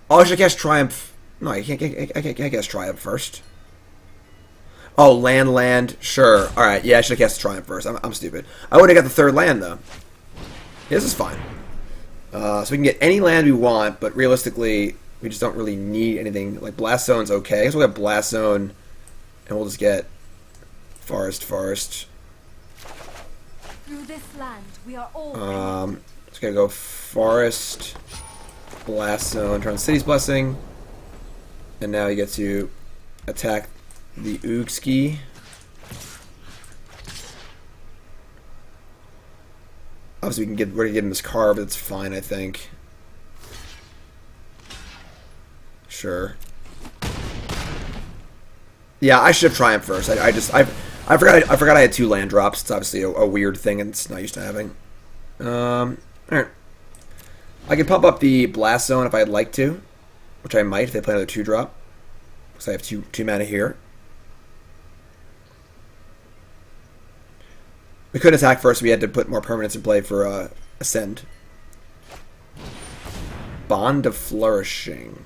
[SPEAKER 1] Oh, I should cast Triumph. No, I can't cast Triumph first. Oh, land. Sure. Alright, yeah, I should have cast Triumph first. I'm stupid. I would have got the 3rd land, though. Yeah, this is fine. So we can get any land we want, but realistically, We just don't really need anything. Like, Blast Zone's okay. I guess we'll have Blast Zone, and we'll just get Forest.
[SPEAKER 7] Through this land, we are all
[SPEAKER 1] Just gonna go Forest, Blast Zone, Tron City's Blessing, and now you get to attack the Ugski. Obviously, we're gonna get him this card, but it's fine, I think. Sure. Yeah, I should have Triumph first. I forgot I had 2 land drops. It's obviously a weird thing, and it's not used to having. Alright. I can pump up the Blast Zone if I'd like to, which I might if they play another 2-drop, because I have two mana here. We couldn't attack first, so we had to put more permanents in play for Ascend. Bond of Flourishing.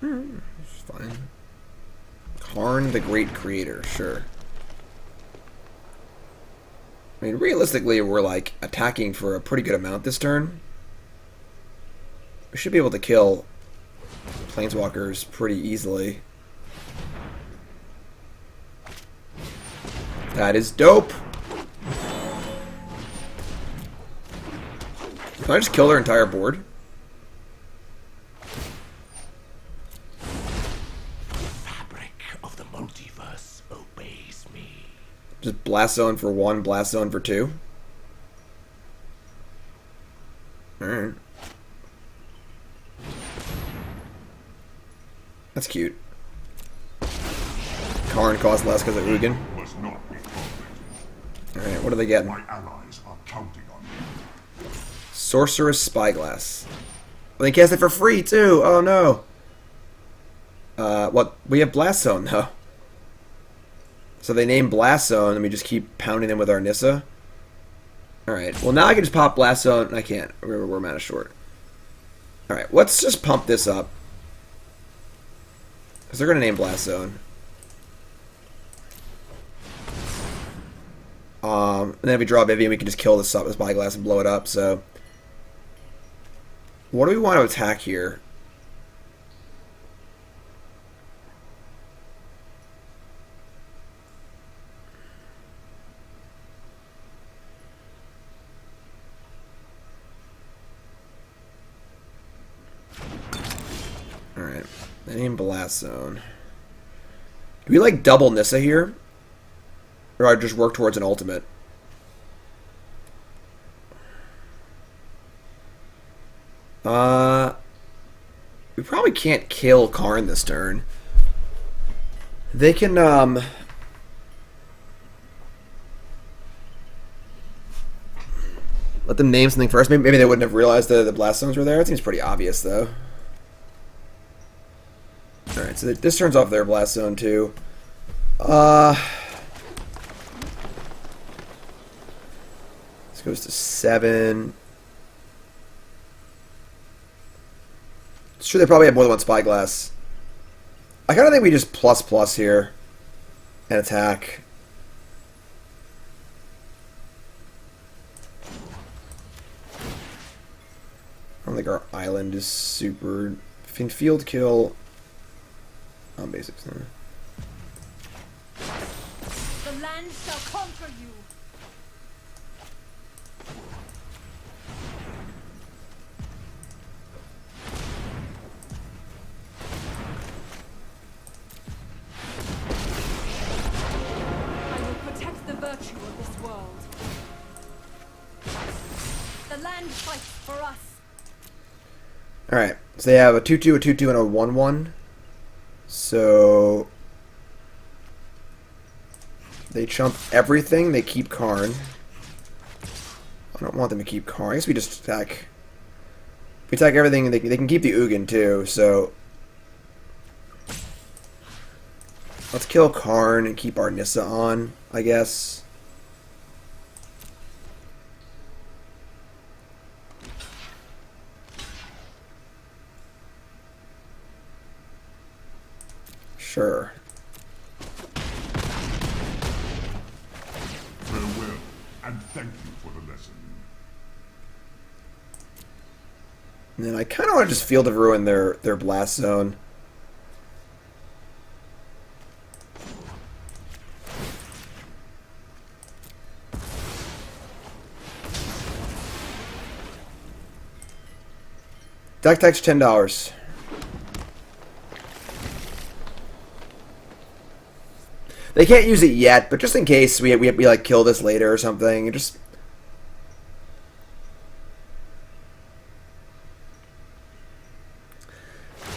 [SPEAKER 1] It's fine. Karn the Great Creator, sure. I mean, realistically, we're like attacking for a pretty good amount this turn. We should be able to kill Planeswalkers pretty easily. That is dope. Can I just kill their entire board?
[SPEAKER 2] Fabric of the multiverse obeys me.
[SPEAKER 1] Just Blast Zone for 1, Blast Zone for 2. Alright. That's cute. Karn costs less because of Ugin. Alright, what are they getting?
[SPEAKER 8] My allies are counting on me.
[SPEAKER 1] Sorcerous Spyglass. Well, they cast it for free too. Oh no. What? We have Blast Zone though. So they name Blast Zone, and we just keep pounding them with our Nissa. Alright, well now I can just pop Blast Zone. I can't. We're mana short. Alright, let's just pump this up. Because they're going to name Blast Zone. And then if we draw Vivien, we can just kill this Spyglass and blow it up, so... What do we want to attack here? Alright. Name Blast Zone. Do we like double Nissa here? Or I just work towards an ultimate? We probably can't kill Karn this turn. They can, let them name something first. Maybe they wouldn't have realized the Blast Zones were there. It seems pretty obvious, though. Alright, so this turns off their Blast Zone, too. This goes to 7. It's true they probably have more than one Spyglass. I kind of think we just ++ here and attack. I don't think our island is super... Field kill on basics.
[SPEAKER 7] The land shall conquer you. I will protect the virtue of this world. The land fights for us.
[SPEAKER 1] Alright, so they have a 2-2, a 2-2, and a 1-1. So they chump everything. They keep Karn. I don't want them to keep Karn. I guess we just attack. We attack everything, and they can keep the Ugin too. So let's kill Karn and keep our Nissa on, I guess. Sure.
[SPEAKER 8] Farewell, and thank you for the lesson.
[SPEAKER 1] And then I kind of want to just Field of Ruin their blast zone. Deck text $10. They can't use it yet, but just in case we like kill this later or something, just.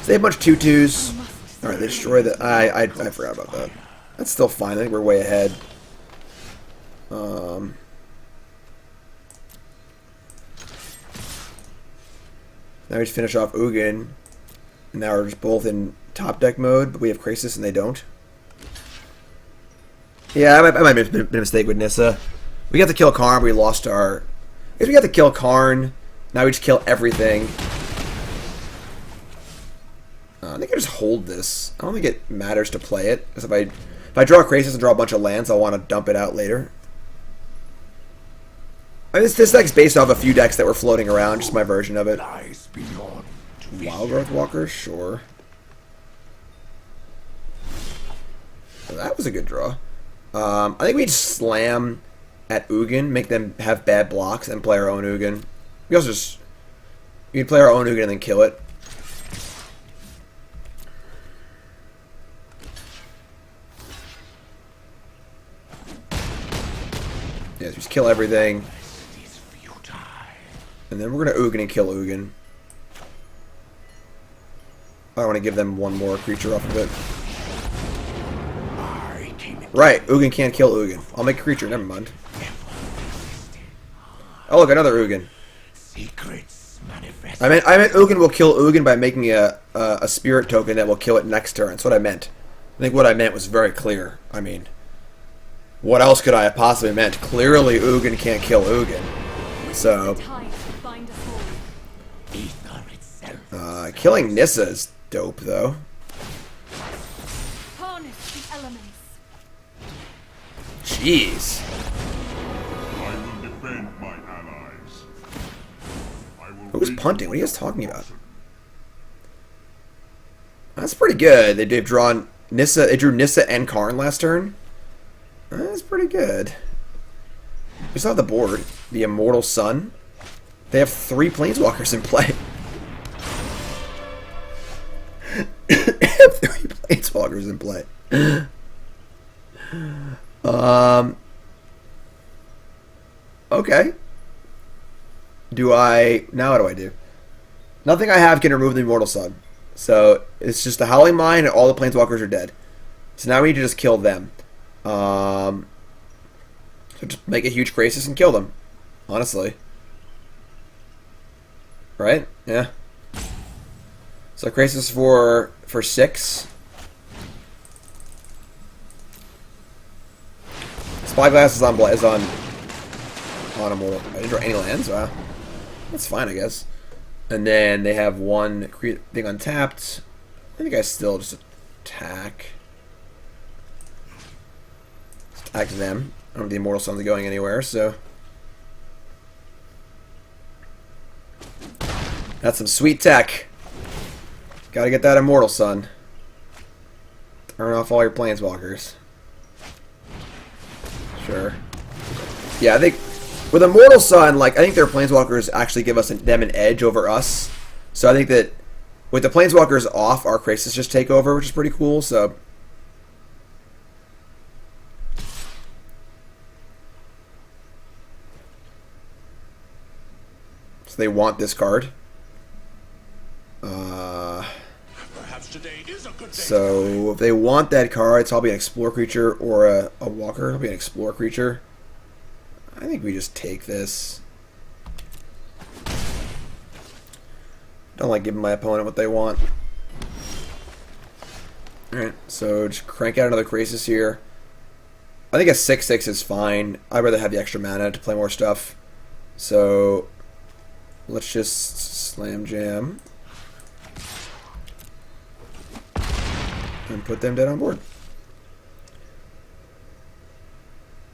[SPEAKER 1] So they have a bunch of 2/2s. All right, they destroy the. I forgot about that. That's still fine. I think we're way ahead. Now we just finish off Ugin. And now we're just both in top deck mode, but we have Krasis and they don't. Yeah, I might have been a mistake with Nissa. We got to kill Karn, but we lost our. I guess we got to kill Karn. Now we just kill everything. I think I just hold this. I don't think it matters to play it. Because if I draw Krasis and draw a bunch of lands, I'll want to dump it out later. I mean, this deck's based off a few decks that were floating around, just my version of it. Wildgrowth Walker, sure. Well, that was a good draw. I think we just slam at Ugin, make them have bad blocks, and play our own Ugin. We also just... We can play our own Ugin and then kill it. Yeah, just kill everything. And then we're going to Ugin and kill Ugin. I want to give them one more creature off of it. Right, Ugin can't kill Ugin. I'll make a creature, never mind. Oh look, another Ugin. I meant Ugin will kill Ugin by making a spirit token that will kill it next turn. That's what I meant. I think what I meant was very clear. I mean, what else could I have possibly meant? Clearly Ugin can't kill Ugin. So... killing Nissa is dope, though. Jeez.
[SPEAKER 8] I will defend my allies.
[SPEAKER 1] Who's punting? What are you guys talking about? That's pretty good. They've drawn Nissa. They drew Nissa and Karn last turn. That's pretty good. We still have the board. The Immortal Sun. They have 3 Planeswalkers in play. They have 3 Planeswalkers in play. Okay. Now what do I do? Nothing I have can remove the Immortal Sun. So it's just the Howling Mine and all the Planeswalkers are dead. So now we need to just kill them. So just make a huge Krasis and kill them. Honestly. Right? Yeah. So Krasis for 6. Spyglass is on Immortal. I didn't draw any lands. Wow, that's fine, I guess. And then they have one thing untapped. I think I still just attack. Just attack them. I don't think the Immortal Sun's going anywhere, so that's some sweet tech. Gotta get that Immortal Sun. Turn off all your Planeswalkers. Sure. Yeah, I think with Immortal Sun, like, I think their Planeswalkers actually give them an edge over us. So I think that with the Planeswalkers off, our Krasis just take over, which is pretty cool. So they want this card. So if they want that card, it's probably an Explore creature or a Walker. It'll be an Explore creature. I think we just take this. Don't like giving my opponent what they want. Alright, so just crank out another Krasis here. I think a 6/6 is fine. I'd rather have the extra mana to play more stuff. So let's just slam jam. And put them dead on board.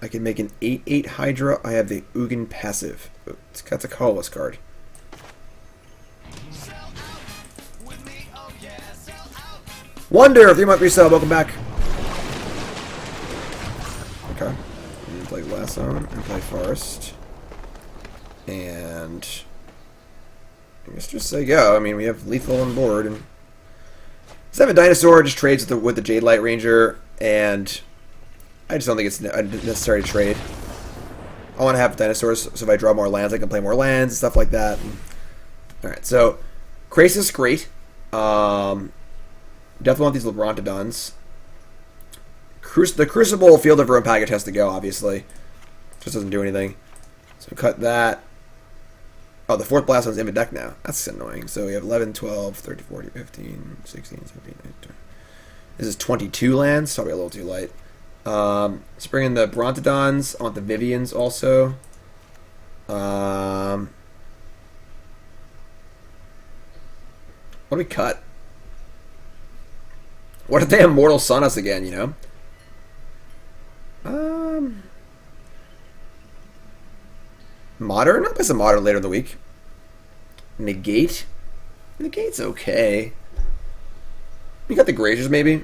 [SPEAKER 1] I can make an 8/8 Hydra. I have the Ugin passive. That's a colorless card. Wonder, 3-month resub, welcome back. Okay. And play Lasso and play Forest. And I guess just say go. I mean, we have lethal on board. And 7 Dinosaur just trades with the Jadelight Ranger, and I just don't think it's necessary to trade. I want to have dinosaurs, so if I draw more lands, I can play more lands and stuff like that. Alright, so Krasis, great. Definitely want these Brontodons. The Crucible Field of Ruin package has to go, obviously. Just doesn't do anything. So cut that. Oh, the 4th Blast one's in the deck now. That's annoying. So we have 11, 12, 13, 14, 15, 16, 17, 18. This is 22 lands. Probably a little too light. Let's bring in the Brontodons. I want the Viviens also. What do we cut? What if they Immortal Sun us again, you know? Modern? I'll play some Modern later in the week. Negate? Negate's okay. You got the Grazers, maybe?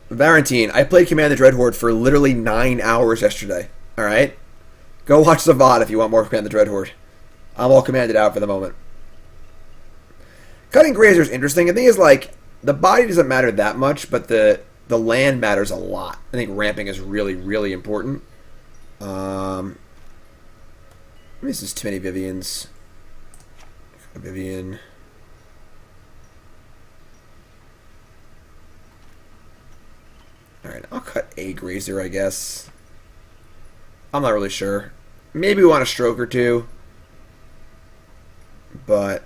[SPEAKER 1] Valentine, I played Command the Dreadhorde for literally 9 hours yesterday. Alright? Go watch the VOD if you want more Command the Dreadhorde. I'm all commanded out for the moment. Cutting Grazer is interesting. The thing is, like, the body doesn't matter that much, but the land matters a lot. I think ramping is really, really important. This is too many Viviens. Vivien. Alright, I'll cut a Grazer, I guess. I'm not really sure. Maybe we want a stroke or two. But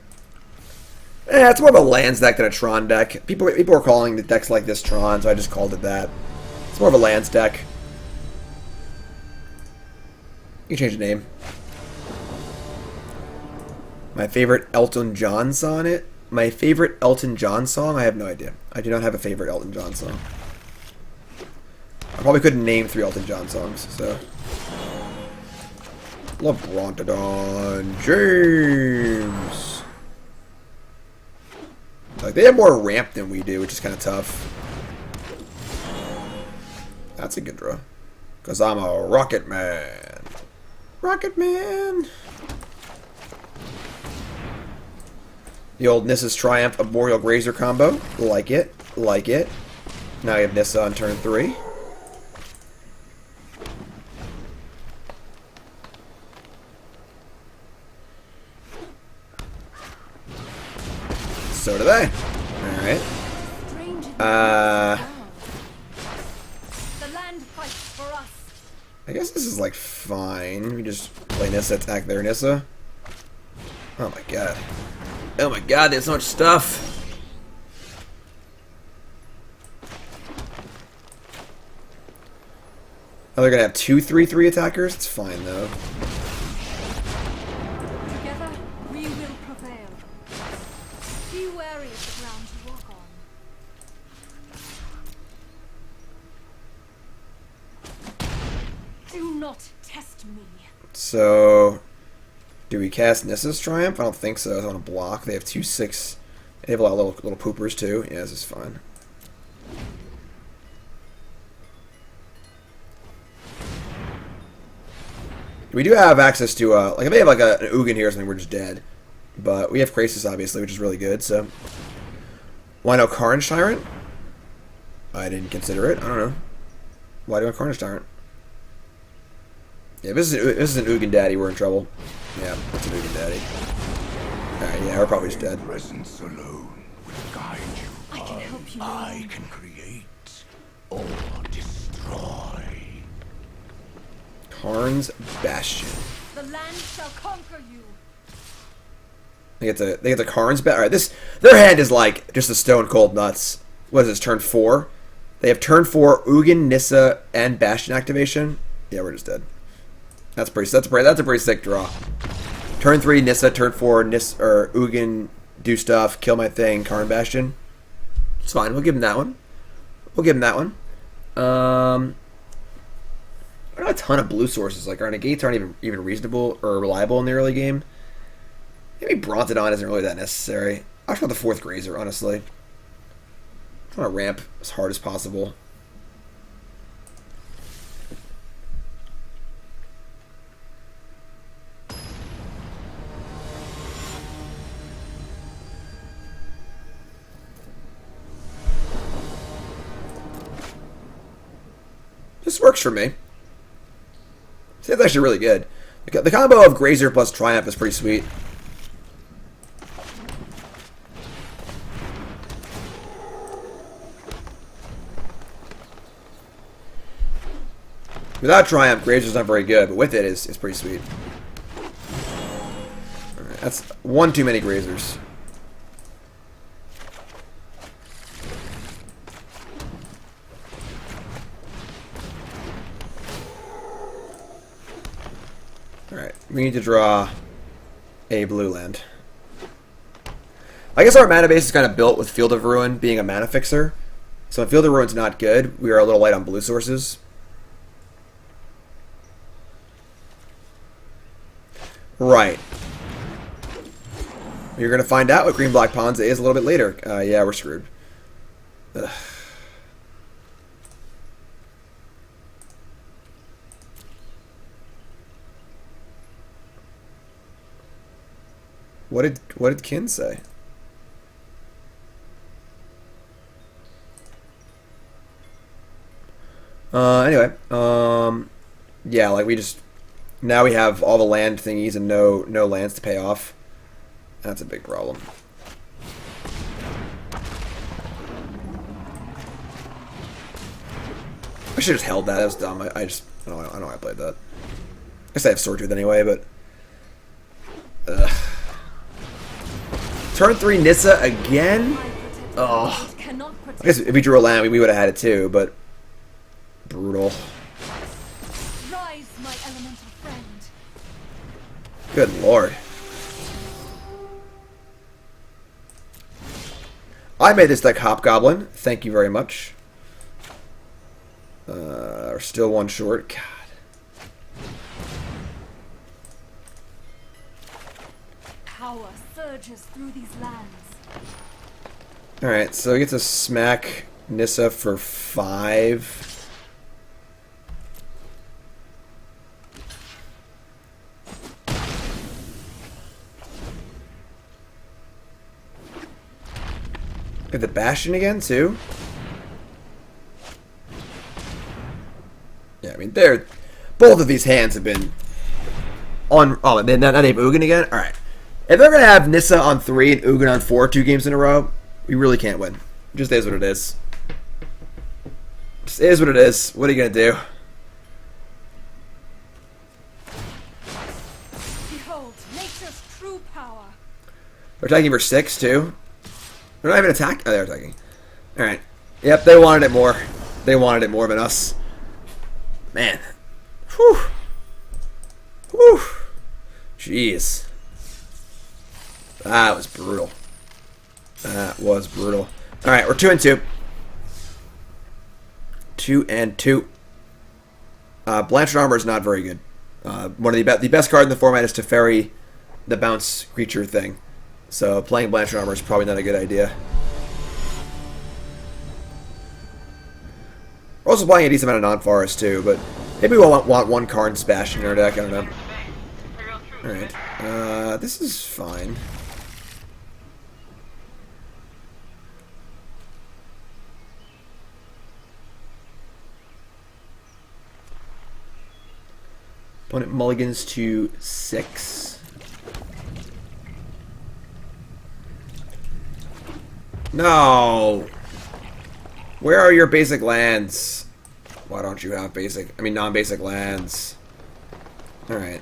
[SPEAKER 1] it's more of a lands deck than a Tron deck. People are calling the decks like this Tron, so I just called it that. It's more of a lands deck. You can change the name. My favorite Elton John song it? My favorite Elton John song? I have no idea. I do not have a favorite Elton John song. I probably couldn't name 3 Elton John songs, so. Love Brontodon James. Like, they have more ramp than we do, which is kind of tough. That's a good draw. Because I'm a Rocket Man. Rocket Man. The old Nissa's Triumph Arboreal Grazer combo. Like it. Like it. Now you have Nissa on turn 3. So do they. Alright. I guess this is like fine. We just play Nissa, attack their Nissa. Oh my god. Oh my god, there's so much stuff. Oh, they're gonna have 2 3/3 attackers? It's fine though.
[SPEAKER 7] Together we will prevail. Be wary of the ground you walk on. Do not test me.
[SPEAKER 1] So, do we cast Nissa's Triumph? I don't think so. It's on a block. They have 2/6. They have a lot of little poopers too. Yeah, this is fine. We do have access to, like, if they have like an Ugin here or something, we're just dead. But we have Krasis, obviously, which is really good, so. Why no Carnage Tyrant? I didn't consider it. I don't know. Why do I Carnage Tyrant? Yeah, if this is an Ugin Daddy, we're in trouble. Yeah, it's an Ugin Daddy. Alright, yeah, we're probably just dead.
[SPEAKER 2] Presence alone will guide you.
[SPEAKER 7] I can help you.
[SPEAKER 2] I can create or destroy.
[SPEAKER 1] Karn's Bastion.
[SPEAKER 7] The land shall conquer you.
[SPEAKER 1] They get the Karn's Bastion. Alright, their hand is like just a stone cold nuts. What is this, turn 4? They have turn 4, Ugin, Nissa, and Bastion activation. Yeah, we're just dead. That's a pretty sick draw. Turn 3, Nissa, turn 4, Nissa or Ugin, do stuff, kill my thing, Karn Bastion. It's fine, we'll give him that one. We'll give him that one. Not a ton of blue sources. Like, our negates aren't even reasonable or reliable in the early game. Maybe Brontodon isn't really that necessary. I just want the 4th Grazer, honestly. I want to ramp as hard as possible. This works for me. See, that's actually really good. The combo of Grazer plus Triumph is pretty sweet. Without Triumph, Grazer's not very good, but with it, it's pretty sweet. Alright, that's one too many Grazers. Alright, we need to draw a blue land. I guess our mana base is kind of built with Field of Ruin being a mana fixer. So when Field of Ruin's not good, we are a little light on blue sources. Right. You're going to find out what Green Black Ponza is a little bit later. Yeah, we're screwed. Ugh. What did Kin say? Anyway, yeah, like we just now we have all the land thingies and no lands to pay off. That's a big problem. I should have just held that. That was dumb. I don't know why I played that. I guess I have Swordtooth anyway, but ugh. Turn 3 Nissa again? Oh. I guess if we drew a land, we would have had it too, but brutal.
[SPEAKER 7] Rise, my elemental friend.
[SPEAKER 1] Good lord. I made this deck Hobgoblin. Thank you very much. We're still one short. God.
[SPEAKER 7] Power surges through these lands.
[SPEAKER 1] Alright, so we get to smack Nissa for 5. Get the Bastion again, too? Yeah, I mean, both of these hands have been on... Oh, they have Ugin again? Alright. If they're going to have Nissa on 3 and Ugin on 4 2 games in a row, we really can't win. It just is what it is. Just is what it is. What are you going to do?
[SPEAKER 7] Behold, nature's true power.
[SPEAKER 1] They're attacking for 6, too. They're not even attacking. Oh, they're attacking. Alright. Yep, they wanted it more. They wanted it more than us. Man. Whew. Whew. Jeez. That was brutal. That was brutal. Alright, we're 2 and 2. 2 and 2. Blanched Armor is not very good. One of the best card in the format is Teferi, the bounce creature thing. So playing Blanched Armor is probably not a good idea. We're also playing a decent amount of non-forest too, but maybe we'll want one Karn's Bastion in our deck, I don't know. Alright, this is fine. Opponent mulligans to 6. No! Where are your basic lands? Why don't you have non-basic lands? Alright,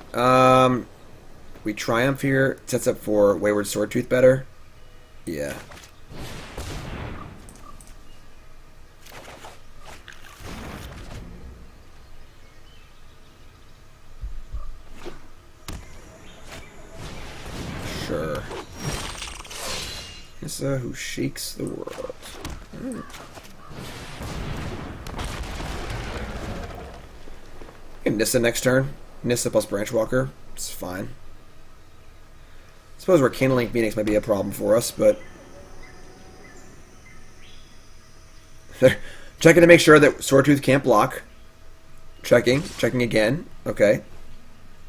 [SPEAKER 1] we Triumph here. Sets up for Wayward Swordtooth better. Yeah. Sure. Nissa who shakes the world. Nissa next turn. Nissa plus Branchwalker. It's fine. suppose Rekindling Phoenix might be a problem for us, but they're checking to make sure that Swordtooth can't block. Checking again. Okay.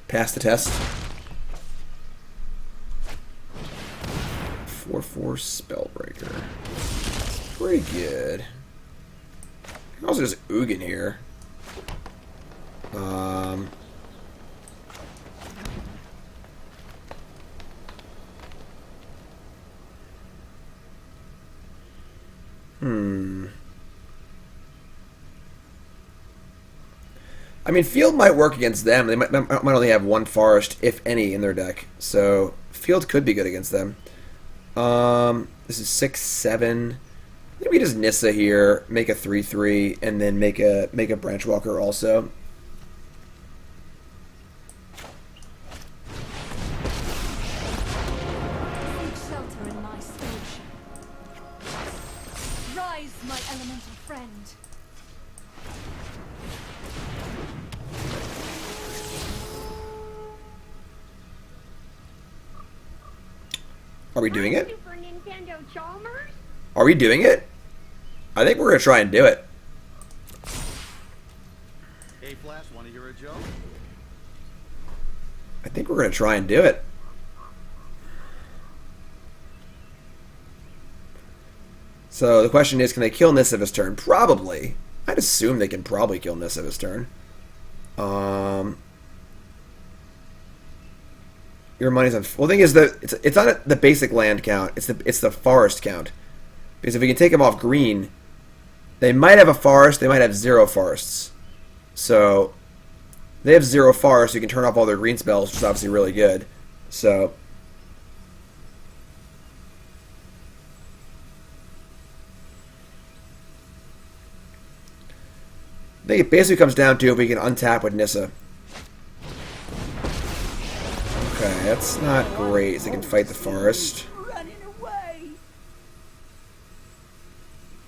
[SPEAKER 1] Pass the test. 4/4 Spellbreaker. It's pretty good. I can also just Ugin here. I mean, Field might work against them. They might only have one Forest, if any, in their deck. So, Field could be good against them. This is 6/7. Maybe just Nissa here, make a 3/3, and then make a Branchwalker also.
[SPEAKER 7] Seek shelter in my station. Rise, my elemental friend.
[SPEAKER 1] Are we doing it?
[SPEAKER 4] Super Nintendo Chalmers?
[SPEAKER 1] Are we doing it? I think we're going to try and do it.
[SPEAKER 9] Hey, Flash, want to hear a joke?
[SPEAKER 1] I think we're going to try and do it. So the question is, can they kill Nissa this turn? Probably. I'd assume they can probably kill Nissa this turn. Your money's on. Well, the thing is that it's not the basic land count. It's the forest count. Because if we can take them off green, they might have a forest. They might have 0 forests. So they have 0 forests. So you can turn off all their green spells, which is obviously really good. So I think it basically comes down to if we can untap with Nissa. Okay, that's not great. So they can fight the forest.
[SPEAKER 6] Running away.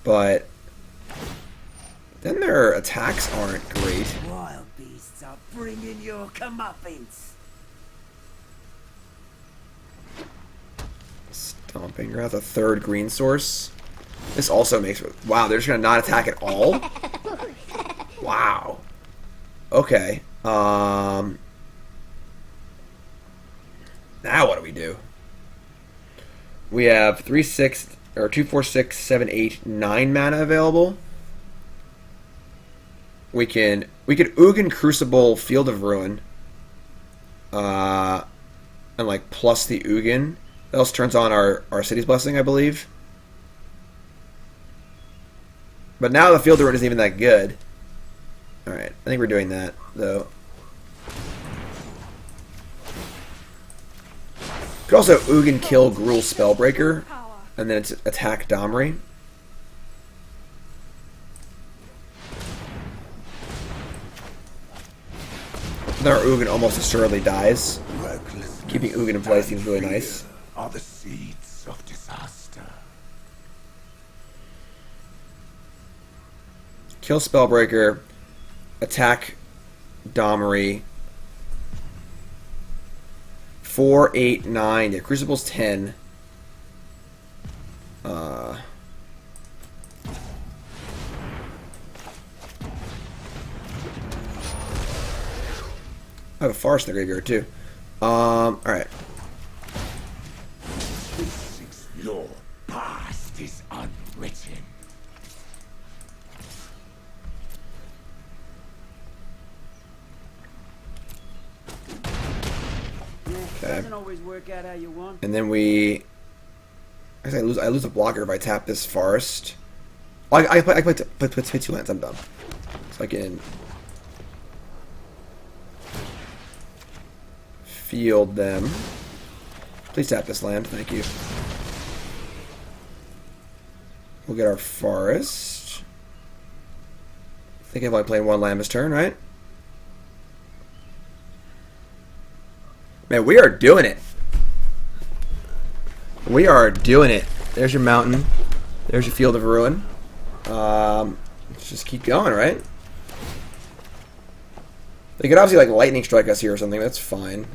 [SPEAKER 1] But then their attacks aren't great.
[SPEAKER 6] Wild beasts are bringing your comeuppance.
[SPEAKER 1] Stomping Ground, a 3rd green source. This also makes... Wow, they're just going to not attack at all? Wow. Okay. Now what do we do? We have 3, 6, or 2, 4, 6, 7, 8, 9 mana available. We could Ugin Crucible Field of Ruin. And like plus the Ugin. That also turns on our City's Blessing, I believe. But now the Field of Ruin isn't even that good. Alright, I think we're doing that, though. Could also Ugin kill Gruel Spellbreaker, and then it's attack Domri. Then our Ugin almost assuredly dies. Keeping Ugin in play seems really nice.
[SPEAKER 2] Are the seeds of disaster.
[SPEAKER 1] Kill Spellbreaker, attack Domri. 4, 8, 9. Yeah, Crucible's 10. I have a Forest in the graveyard too. Alright.
[SPEAKER 2] Your past is unwritten.
[SPEAKER 1] Okay.
[SPEAKER 6] Doesn't always work out how you want.
[SPEAKER 1] And then we... I lose a blocker if I tap this Forest. Oh, I play 2 lands, I'm done. So I can... field them. Please tap this land, thank you. We'll get our Forest. I think I've only played 1 land this turn, right? Man, we are doing it. We are doing it. There's your mountain. There's your Field of Ruin. Let's just keep going, right? They could obviously like lightning strike us here or something. That's fine.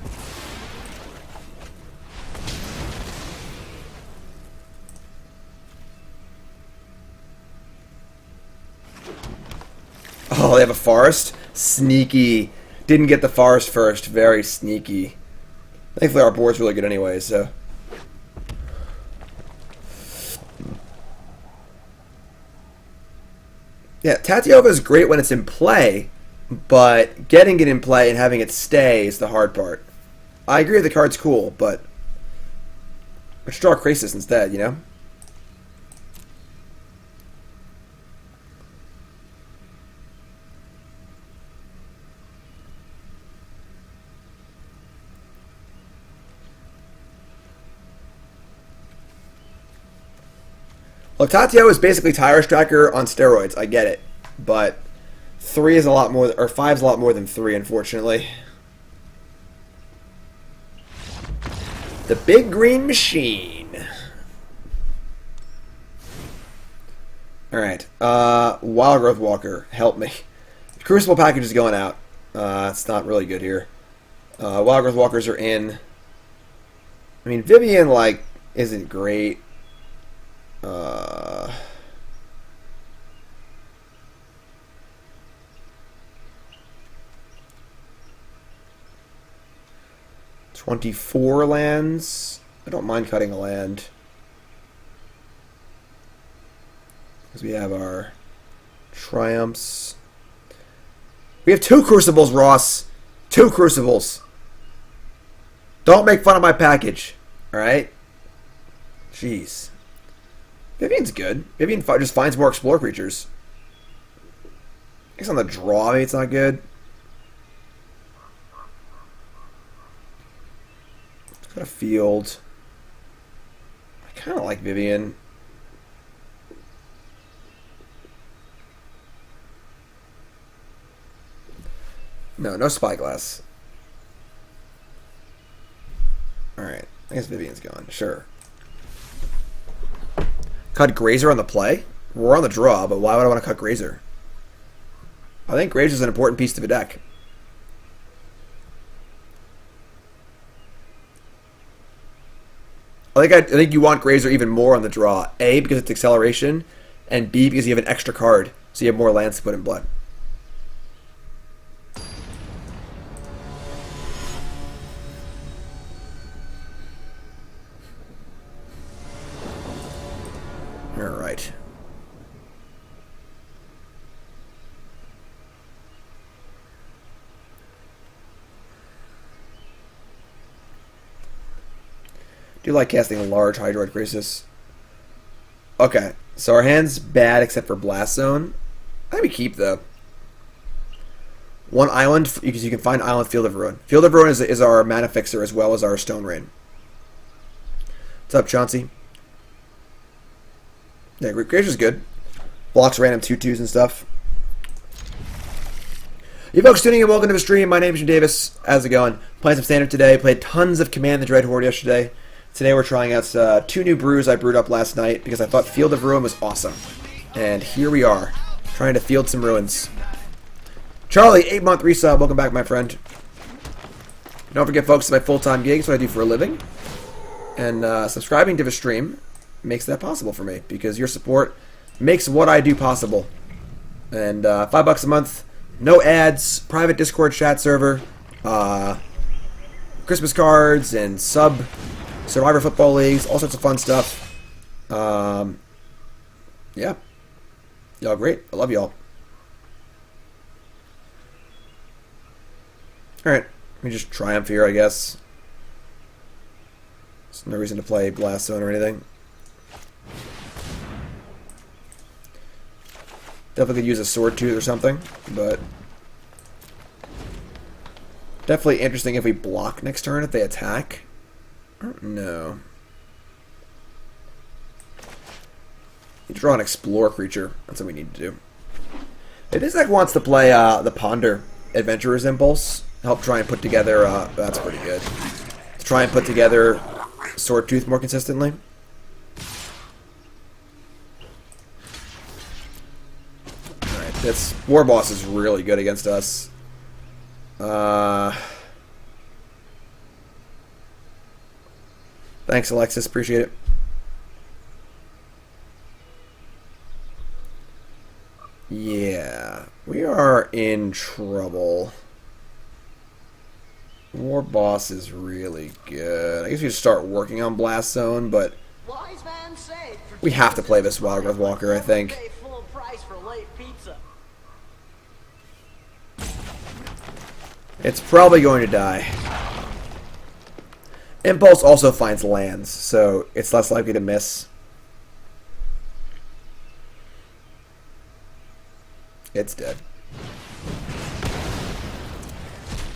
[SPEAKER 1] Oh, they have a forest? Sneaky. Didn't get the forest first. Very sneaky. Thankfully our board's really good anyway, so... Yeah, Tatiova is great when it's in play, but getting it in play and having it stay is the hard part. I agree the card's cool, but... let's draw Krasis instead, you know? Look, Tatio is basically Tyrus Tracker on steroids. I get it, but 3 is a lot more, or 5 is a lot more than 3, unfortunately. The big green machine. All right, Wildgrowth Walker, help me. The Crucible package is going out. It's not really good here. Wildgrowth Walkers are in. I mean, Vivien like isn't great. 24 lands. I don't mind cutting a land. Because we have our Triumphs. We have 2 Crucibles, Ross. 2 Crucibles. Don't make fun of my package. Alright? Jeez. Vivien's good. Vivien just finds more Explore creatures. I guess on the draw, maybe it's not good. Got a field. I kind of like Vivien. No Spyglass. Alright. I guess Vivien's gone. Sure. Cut Grazer on the play? We're on the draw, but why would I want to cut Grazer? I think Grazer's an important piece to the deck. I think you want Grazer even more on the draw. A, because it's acceleration, and B, because you have an extra card, so you have more lands to put in blood. Alright. Do you like casting a large Hydroid Krasis? Okay, so our hand's bad except for Blast Zone. I think we keep though. 1 island, because you can find island Field of Ruin. Field of Ruin is our mana fixer as well as our Stone Rain. What's up, Chauncey? Yeah, Grazer's good. Blocks random 2/2s and stuff. You folks tuning in, welcome to the stream. My name is Jim Davis. How's it going? Playing some Standard today. Played tons of Command the Dreadhorde yesterday. Today we're trying out 2 new brews I brewed up last night because I thought Field of Ruin was awesome. And here we are, trying to field some ruins. Charlie, 8-month resub. Welcome back, my friend. Don't forget, folks, it's my full-time gig. It's what I do for a living. And subscribing to the stream makes that possible for me because your support makes what I do possible. And $5 a month, no ads, private Discord chat server, Christmas cards, and Survivor Football Leagues, all sorts of fun stuff. Yeah. Y'all great. I love y'all. Alright. Let me just Triumph here, I guess. There's no reason to play Blast Zone or anything. Definitely could use a Swordtooth or something, but... definitely interesting if we block next turn if they attack. No. You draw an Explore creature. That's what we need to do. If this deck wants to play the Ponder Adventurer's Impulse, help try and put together... that's pretty good. To try and put together Swordtooth more consistently. Alright, this War Boss is really good against us. Thanks, Alexis. Appreciate it. Yeah. We are in trouble. War Boss is really good. I guess we should start working on Blast Zone, but
[SPEAKER 6] Wise man say,
[SPEAKER 1] we have to play this Wildgrowth Walker, I think.
[SPEAKER 6] pay full price for late pizza.
[SPEAKER 1] It's probably going to die. Impulse also finds lands, so it's less likely to miss. It's dead.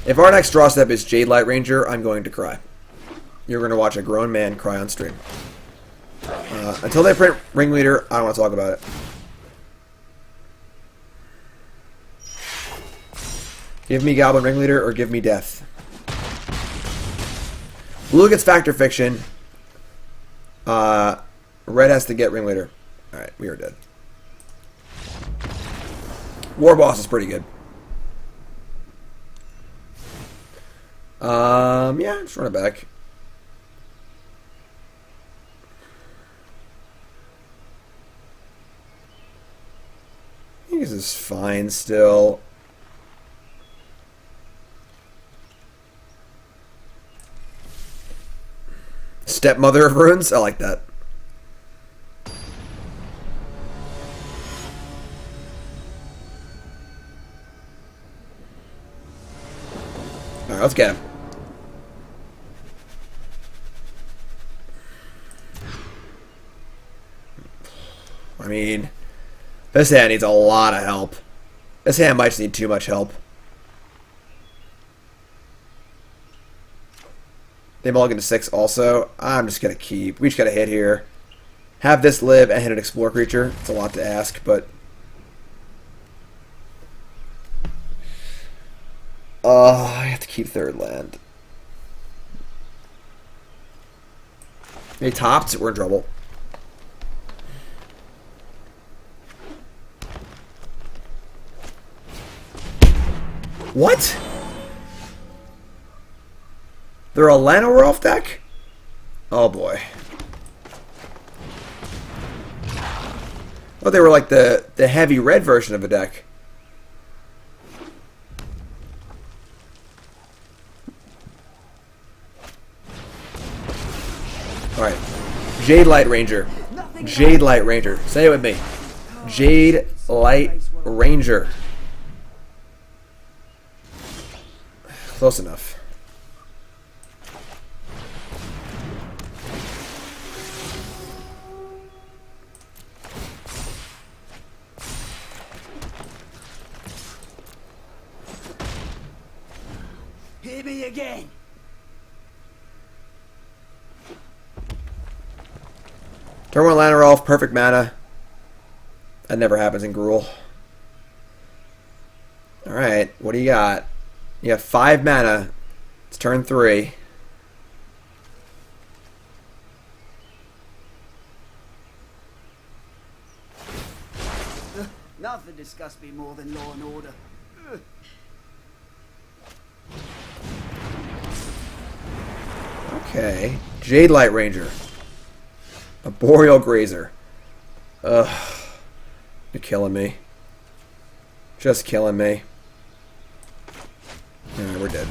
[SPEAKER 1] If our next draw step is Jadelight Ranger, I'm going to cry. You're going to watch a grown man cry on stream. Until they print Ringleader, I don't want to talk about it. Give me Goblin Ringleader or give me death. Blue gets Factor Fiction. Red has to get Ringleader. Alright, we are dead. War Boss is pretty good. Yeah, just run it back. I think this is fine still. Stepmother of Runes? I like that. Alright, let's get him. I mean, this hand needs a lot of help. This hand might just need too much help. They mulligan to 6 also. I'm just going to keep. We just got to hit here. Have this live and hit an Explore creature. It's a lot to ask, but... I have to keep third land. They topped. We're in trouble. What? They're a Llanowar Elf deck? Oh boy. Oh, they were like the heavy red version of a deck. Alright. Jadelight Ranger. Jadelight Ranger. Say it with me. Jadelight Ranger. Close enough.
[SPEAKER 6] Hit me again.
[SPEAKER 1] Turn 1 Llanowar Elf, perfect mana. That never happens in Gruel. Alright, what do you got? You have 5 mana. It's turn 3.
[SPEAKER 6] Nothing disgusts me more than law and order.
[SPEAKER 1] Okay. Jadelight Ranger. Arboreal Grazer. Ugh. You're killing me. Just killing me. Alright, we're dead.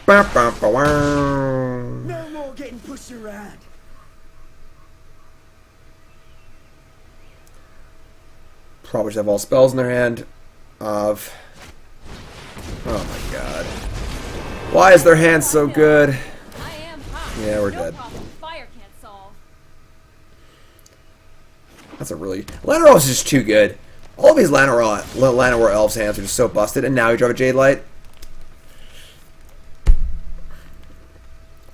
[SPEAKER 6] No more getting pushed around.
[SPEAKER 1] Probably should have all spells in their hand. Oh my god. Why is their hand so good?
[SPEAKER 7] I am hot.
[SPEAKER 1] Yeah, we're
[SPEAKER 7] No
[SPEAKER 1] dead.
[SPEAKER 7] problem fire can't solve.
[SPEAKER 1] That's a really... Llanowar Elves is just too good. All of these Llanowar Elves hands are just so busted, and now we drop a Jadelight.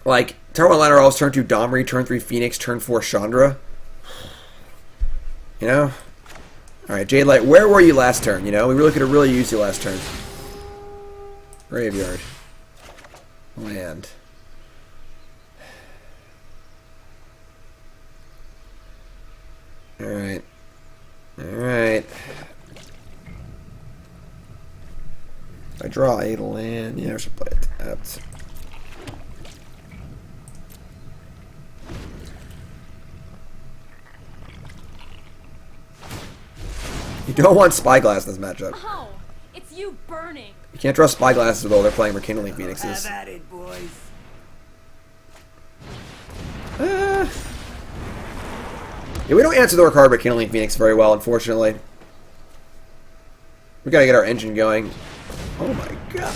[SPEAKER 1] Like, turn 1 Llanowar Elves, turn 2 Domri, turn 3 Phoenix, turn 4 Chandra. You know? Alright, Jadelight, where were you last turn? You know, we really could have really used you last turn. Graveyard. Land. Alright. Alright. draw a land. Yeah, I should play it. That's... You don't want Spyglass in this matchup.
[SPEAKER 7] Oh, it's you burning.
[SPEAKER 1] You can't draw Spyglasses with all they're playing Rekindling Phoenixes.
[SPEAKER 6] Have at it, boys.
[SPEAKER 1] Yeah, we don't answer the card Rekindling Phoenix very well, unfortunately. We gotta get our engine going. Oh my god.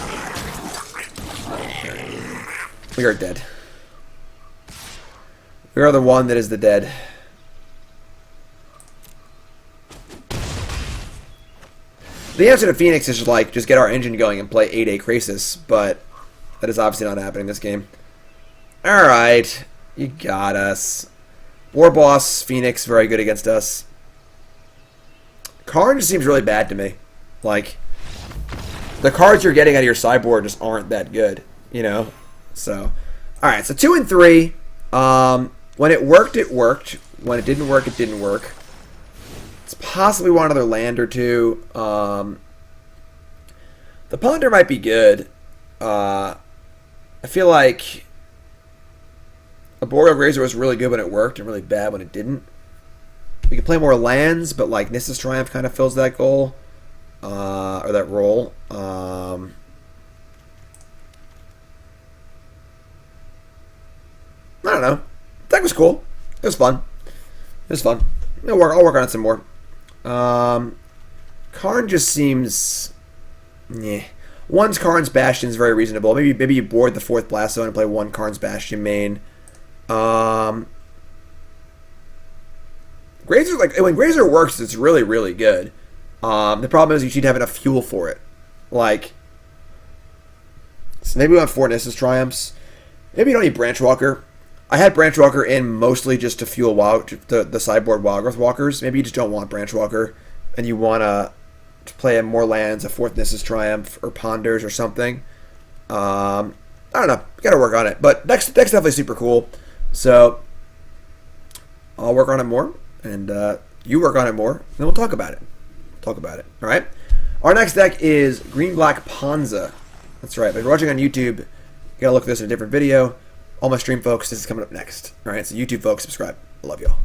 [SPEAKER 1] We are dead. We are the one that is the dead. The answer to Phoenix is just get our engine going and play 8-8 Krasis, but that is obviously not happening this game. Alright, you got us. War Boss, Phoenix, very good against us. Karn just seems really bad to me. Like, the cards you're getting out of your sideboard just aren't that good, you know? So, alright, so 2 and 3. When it worked, it worked. When it didn't work, it didn't work. It's possibly one other land or two. The Ponder might be good. I feel like Arboreal Grazer was really good when it worked and really bad when it didn't. We could play more lands, but like Nissa's Triumph kind of fills that goal. Or that role. I don't know. That was cool. It was fun. It was fun. I'll work on it some more. Karn just seems... Yeah. One's Karn's Bastion is very reasonable. Maybe you board the 4th Blast Zone and play one Karn's Bastion main. Grazer, like, when Grazer works, it's really, really good. The problem is you should have enough fuel for it. Like, so maybe we want 4 Nissa's Triumphs. Maybe you don't need Branchwalker. I had Branchwalker in mostly just to fuel the sideboard Wildgrowth Walkers. Maybe you just don't want Branchwalker and you want to play more lands, a 4th Nissa's Triumph or Ponders or something. I don't know. You got to work on it. But deck's definitely super cool. So I'll work on it more and you work on it more and then we'll talk about it. All right. Our next deck is Green-Black Ponza. That's right. If you're watching on YouTube, you got to look at this in a different video. All my stream folks, this is coming up next. All right, so YouTube folks, subscribe. I love y'all.